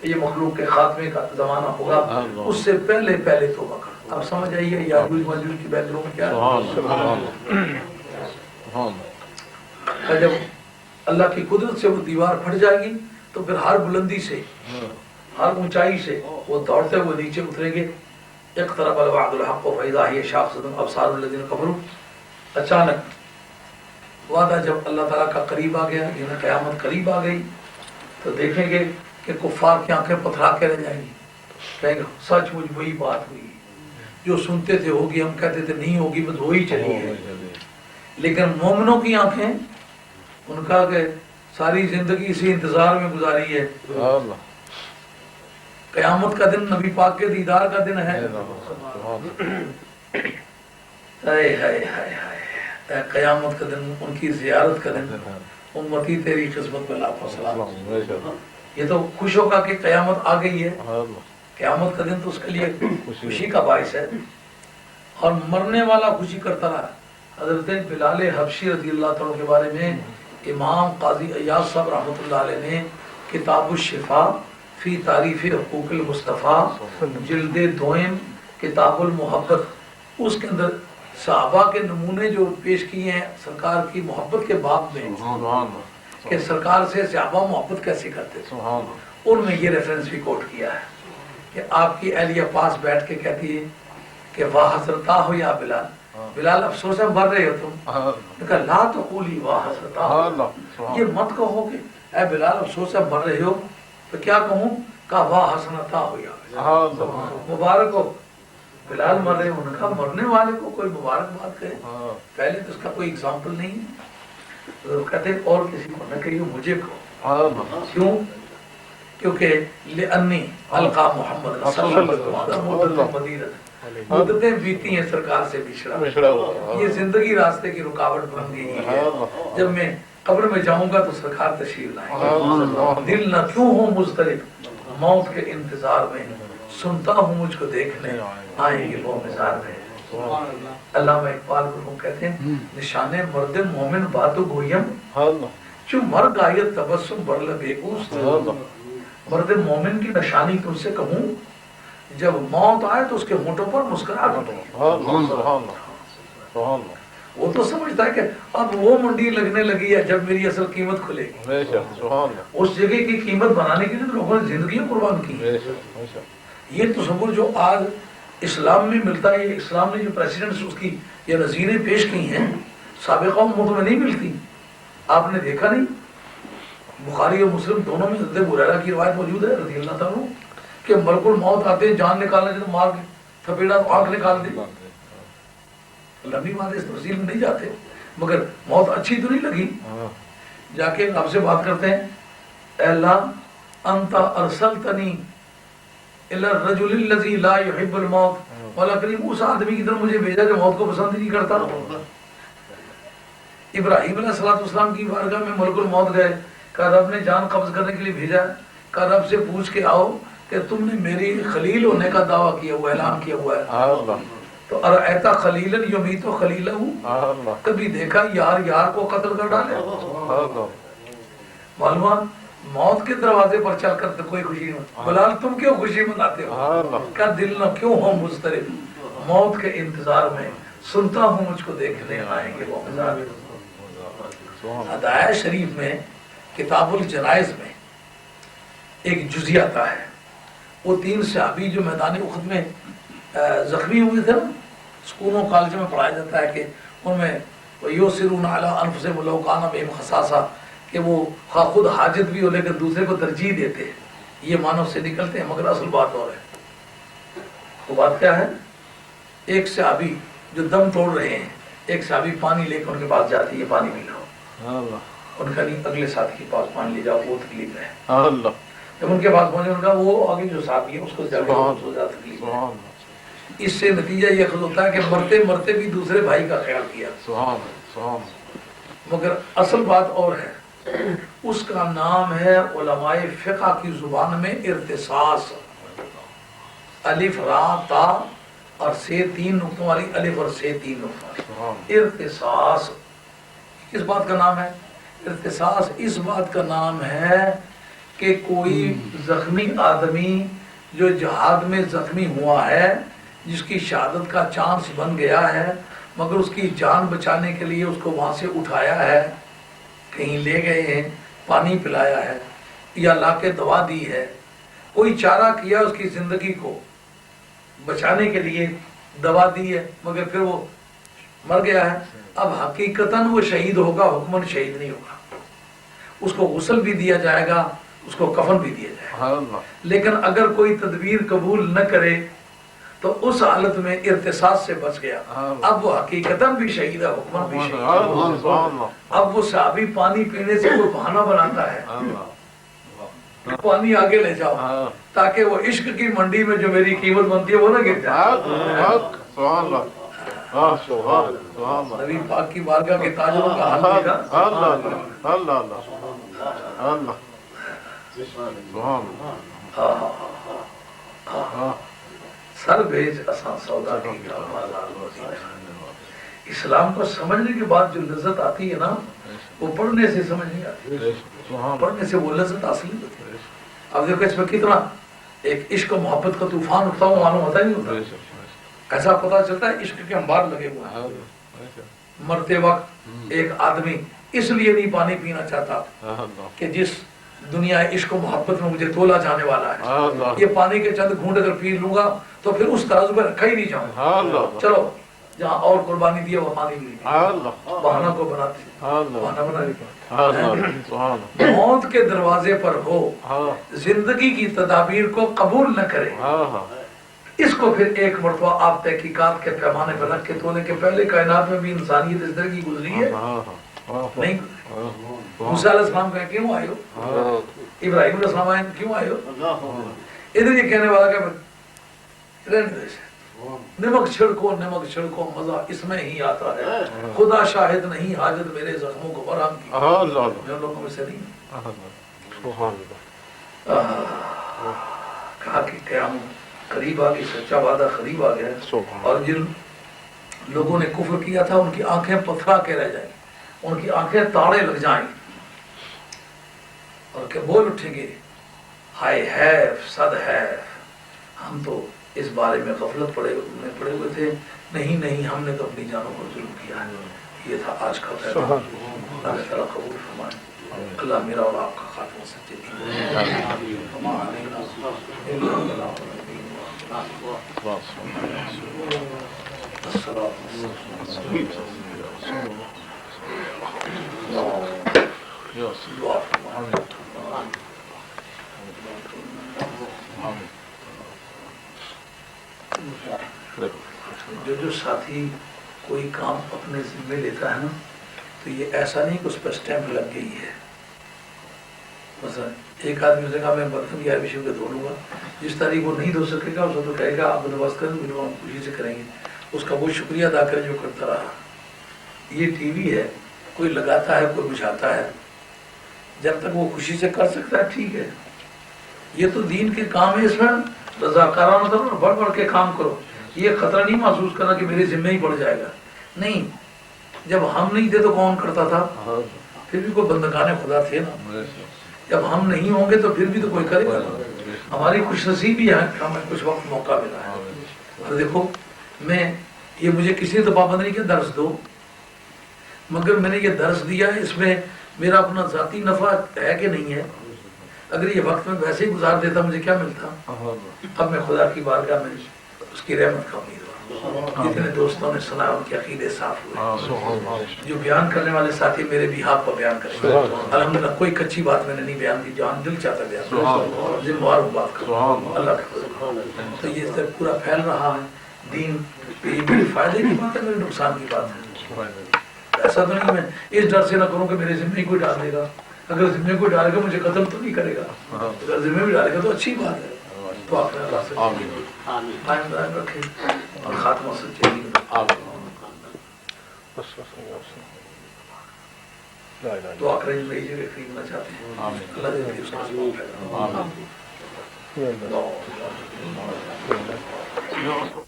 یہ مخلوق کے خاتمے کا زمانہ ہوگا، اس سے پہلے پہلے توبہ کرو۔ اب سمجھ آئیے یاجوج ماجوج کی بیکگراؤنڈ میں کیا ہے۔ جب اللہ کی قدرت سے وہ دیوار پھٹ جائے گی تو پھر ہر بلندی سے، ہر اونچائی سے وہ دوڑتے ہوئے نیچے اتریں گے۔ اقترب الوعد الحق فاذا هي شاخصة ابصار الذين كفروا۔ اچانک وعدہ جب اللہ تعالیٰ کا قریب آ گیا، یعنی قیامت قریب آ گئی، تو دیکھیں گے کہ کفار کی آنکھیں پتھرا کے رہ جائیں گی، کہیں گے سچ مجھ وہی بات ہوئی، جو سنتے تھے ہوگی، ہم کہتے تھے نہیں ہوگی، بس وہی چلی ہے۔ لیکن مومنوں کی آنکھیں، ان کا کہ ساری زندگی اسی انتظار میں گزاری ہے، قیامت کا دن نبی پاک کے دیدار کا دن ہے۔ ہائے ہائے ہائے ہائے، قیامت کا دن، ان کی زیارت کا دن، امتی تیری قسمت میں لاکھوں سلام۔ یہ تو خوش ہوگا کہ قیامت آ گئی ہے، قیامت کا دن تو اس کے لیے خوشی کا باعث ہے، اور مرنے والا خوشی کرتا رہا۔ حضرت بلال حبشی رضی اللہ تعالیٰ کے بارے میں امام قاضی ایاز صاحب رحمۃ اللہ علیہ نے کتاب الشفا فی تعریف حقوق المصطفیٰ جلد دوئم کتاب المحبت، اس کے اندر صحابہ کے نمونے جو پیش کیے ہیں سرکار کی محبت کے باب میں، کہ سرکار سے صحابہ محبت کیسے کرتے تھے، ان میں یہ ریفرنس بھی کوٹ کیا ہے کہ آپ کی اہلیہ پاس بیٹھ کے کہتی ہے کہ واہ حسرتا ہو یا بلال، بلال افسوس سے مر رہے ہو تم، کہا لا تقولی واہ حسرتا ہو، یہ مت کہو کہ اے بلال افسوس سے مر رہے ہو، تو کیا کہوں، کہا واہ حسنتا ہو یا بلال، مبارک ہو بلال مر رہے ہو۔ کہا مرنے والے کو کوئی مبارک بات کہے، پہلے تو اس کا کوئی اگزامپل نہیں ہے، تو کہتے اور کسی کو نہ کہیے، مجھے کہو، کیوں، کیونکہ لأنی القا محمد صلی اللہ علیہ وسلم، مدتیں بیتی ہیں سرکار سے بچھڑا، یہ زندگی راستے کی رکاوٹ بن گئی ہے، جب میں قبر میں جاؤں گا تو سرکار تشریف لائیں گے، دل نہ کیوں ہوں مضطرب موت کے انتظار میں، سنتا ہوں مجھ کو دیکھنے آئیں گے وہ مزار میں۔ علامہ اقبال کو کہتے ہیں نشان مرد مومن باتو گویم چو مر گایت تبسم برل بیگوست، مرد مومن کی نشانی تم سے کہوں، جب موت آئے تو اس کے ہونٹوں پر مسکراہٹ ہوتی ہے۔ وہ تو سمجھتا ہے کہ اب وہ منڈی لگنے لگی ہے جب میری اصل قیمت کھلے گی، اس جگہ کی قیمت بنانے کے لیے تو لوگوں نے زندگیاں قربان کی۔ یہ تصور جو آج اسلام میں ملتا ہے، یہ اسلام نے جو پریسیڈنٹس اس کی یہ نظیریں پیش کی ہیں، سابقہ امتوں میں نہیں ملتی۔ آپ نے دیکھا نہیں، بخاری اور مسلم دونوں میں حضرت ہریرہ کی روایت موجود ہے رضی اللہ تعالیٰ کہ ملک الموت آتے ہیں جان نکالنے سے، تو مار کے تھپیڑا تو آنکھ نکال دی۔ لمبی بات اس تفصیل میں نہیں جاتے، مگر موت اچھی تو نہیں لگی، جا کے رب سے بات کرتے ہیں، اے اللہ انت ارسلتنی الی الرجل الذی لا يحب الموت، مولا کریم اس آدمی کی طرف مجھے بھیجا جو موت کو پسند نہیں کرتا، ابراہیم علیہ السلام کی بارگاہ میں ملک الموت گئے، کہا رب نے جان قبض کرنے کے لیے بھیجا، کہا رب سے پوچھ کے آؤ کہ تم نے میری خلیل ہونے کا دعویٰ کیا ہوا، اعلان کیا ہوا ہے، تو ارأیتا خلیلا یمیت خلیلہ، کبھی دیکھا یار یار کو قتل کر ڈالے؟ معلومات موت کے دروازے پر چل کر تو کوئی خوشی نہیں، بلال تم کیوں خوشی مناتے ہو؟ کہا دل نہ کیوں ہو مضطرب، موت کے انتظار میں، سنتا ہوں مجھ کو دیکھنے آئیں گے وہ ہزار۔ ہدایہ شریف میں کتاب الجنائز میں ایک جزیہ آتا ہے، وہ 3 صحابی جو میدان احد میں زخمی ہوئے تھے، اسکولوں کالجوں میں پڑھایا جاتا ہے کہ ان میں یُؤْثِرُونَ عَلَىٰ أَنفُسِهِمْ وَلَوْ كَانَ بِهِمْ خَصَاصَةٌ، کہ وہ خود حاجت بھی ہو لیکن دوسرے کو ترجیح دیتے ہیں، یہ معنوں سے نکلتے ہیں، مگر اصل بات اور ہے۔ وہ بات کیا ہے؟ ایک صحابی جو دم توڑ رہے ہیں، ایک صحابی پانی لے کے ان کے پاس جاتے ہیں، یہ پانی پی لو، ان کا نہیں اگلے ساتھی کے پاس پانی لے جاؤ، وہ تکلیف ہے۔ جب ان کے پاس پہنچے ان کا وہ آگے جو صحابی ہے اس کو زیادہ تکلیف ہے۔ اس سے نتیجہ یہ اخذ ہوتا ہے کہ مرتے مرتے بھی دوسرے بھائی کا خیال کیا، مگر اصل بات اور ہے، اس کا نام ہے علماء فقہ کی زبان میں ارتصاص، الف را تا اور سے 3 نقطوں والی الف اور سے 3 نقطوں، ارتصاص کس بات کا نام ہے؟ ارتصاص اس بات کا نام ہے کہ کوئی زخمی آدمی جو جہاد میں زخمی ہوا ہے، جس کی شہادت کا چانس بن گیا ہے، مگر اس کی جان بچانے کے لیے اس کو وہاں سے اٹھایا ہے، کہیں لے گئے ہیں، پانی پلایا ہے یا لا کے دوا دی ہے، کوئی چارہ کیا اس کی زندگی کو بچانے کے لیے، دوا دی ہے، مگر پھر وہ مر گیا ہے، اب حقیقتاً وہ شہید ہوگا، حکماً شہید نہیں ہوگا، اس کو غسل بھی دیا جائے گا، اس کو کفن بھی دیا جائے گا، لیکن اگر کوئی تدبیر قبول نہ کرے تو اس حالت میں ارتصاص سے بچ گیا، اب وہ حقیقتاً بھی شہید ہے، حکماً بھی شہید ہے۔ اب وہ صحابی پانی پینے سے کوئی بہانہ بناتا ہے، پانی آگے لے جاؤ تاکہ وہ عشق کی منڈی میں جو میری قیمت بنتی ہے وہ نہ گر جائے۔ نبی پاک کی بارگاہ کے تاجروں کا حال دیکھا، سر بھیج اساں سودا کی اسلام کو سمجھنے کے بعد جو لذت آتی ہے نا، وہ پڑھنے سے سمجھ نہیں آتی، پڑھنے سے وہ لذت حاصل نہیں ہوتی۔ اب دیکھو اس میں کتنا ایک عشق و محبت کا طوفان اٹھتا ہوا معلوم ہوتا ہی نہیں ہوتا، ایسا پتا چلتا ہے عشق کے انبار لگے ہوئے ہیں۔ مرتے وقت ایک آدمی اس لیے نہیں پانی پینا چاہتا کہ جس دنیا عشق و محبت میں مجھے تولا جانے والا ہے، یہ پانی کے چند گھونٹ اگر پی لوں گا تو پھر اس ترازو پہ رکھا ہی نہیں جاؤں، چلو جہاں اور قربانی دیا وہ پانی نہیں، بہانہ کو بناتے موت کے دروازے پر ہو، زندگی کی تدابیر کو قبول نہ کرے، اس کو پھر ایک مرتبہ آپ تحقیقات کے پیمانے پر رکھ کے تولے کہ پہلے کائنات میں بھی انسانیت اس طرح کی گزری ہے نہیں؟ موسیٰ علیہ السلام کہیں کیوں آئے ہو؟ ابراہیم علیہ السلام آئے کیوں آئے ہو؟ ادھر یہ کہنے والا کہ نمک چھڑکو مزہ اس میں ہی آتا ہے، خدا شاہد نہیں حاجت میرے زخموں کو برہم کی، میں ان لوگوں میں سے نہیں۔ کہا کہ قیامت قریب آ گئی، سچا وعدہ قریب آ گیا، اور جن لوگوں نے کفر کیا تھا ان کی آنکھیں پتھرا کے رہ جائیں، ان کی آنکھیں تاڑے لگ جائیں، اور کہ بول اٹھیں گے ہائے حیف صد حیف، ہم تو اس بارے میں غفلت پڑے ہوئے تھے، نہیں ہم نے تو اپنی جانوں پر ظلم کیا ہے۔ یہ تھا آج کا پیغام، اللہ تعالیٰ قبول فرمائے، اللہ میرا اور آپ کا خاتمہ سچے جو ساتھی کوئی کام اپنے ذمہ لیتا ہے نا، تو یہ ایسا نہیں کہ اس پر سٹیمپ لگ گئی ہے۔ مثلا ایک آدمی سے کہا میں برتن یا بشو کے دھو لوں گا، جس تاریخ وہ نہیں دھو سکے گا اس کو تو کہے گا آپ بندوبست کریں، ہم خوشی سے کریں گے، اس کا وہ شکریہ ادا کریں جو کرتا رہا۔ یہ ٹی وی ہے کوئی لگاتا ہے کوئی بجھاتا ہے، جب تک وہ خوشی سے کر سکتا ہے ٹھیک ہے. یہ تو دین کے کام ہے، اس میں رضاکارانہ طور پر بڑھ بڑھ کے کام کرو. یہ خطرہ نہیں محسوس کرنا کہ میرے ذمہ ہی پڑ جائے گا، نہیں. جب ہم نہیں تھے تو کون کرتا تھا؟ پھر بھی کوئی بندگان خدا تھے نا. جب ہم نہیں ہوں گے تو پھر بھی تو کوئی کرے گا. ہماری خوش نصیبی ہے کہ ہمیں کچھ وقت موقع ملا ہے. اور دیکھو یہ مجھے کسی نے تو پابند نہیں کیا درس دو، مگر میں نے یہ درس دیا ہے، اس میں میرا اپنا ذاتی نفع ہے کہ نہیں ہے؟ اگر یہ وقت میں ویسے ہی گزار دیتا مجھے کیا ملتا؟ اب میں خدا کی بارگاہ میں اس کی رحمت کا امیدوار. جتنے دوستوں نے سنا ان کے عقیدے صاف ہوئے، جو بیان کرنے والے ساتھی میرے بھی ہاتھ پر بیان کریں. الحمدللہ کوئی کچی بات میں نے نہیں بیان کی، جان دل چاہتا بیان ذمہ وار بات کروں اللہ کے فضل. تو یہ سب پورا پھیل رہا ہے دین. یہ میرے فائدے کی بات ہے، میرے نقصان کی بات ہے. ایسا تو نہیں میں اس ڈر سے نہ کروں کہ میرے ذمہ کوئی ڈال دے گا. اگر ذمہ کوئی ڈالے گا مجھے قتل تو نہیں کرے گا، اگر ذمہ بھی ڈالے گا تو اچھی بات ہے. تو آپ نے اللہ سے قائم دائم رکھے اور خاتمہ سچے دین دعا کریں. نئی جگہ خریدنا چاہتے ہیں اللہ دے اس کا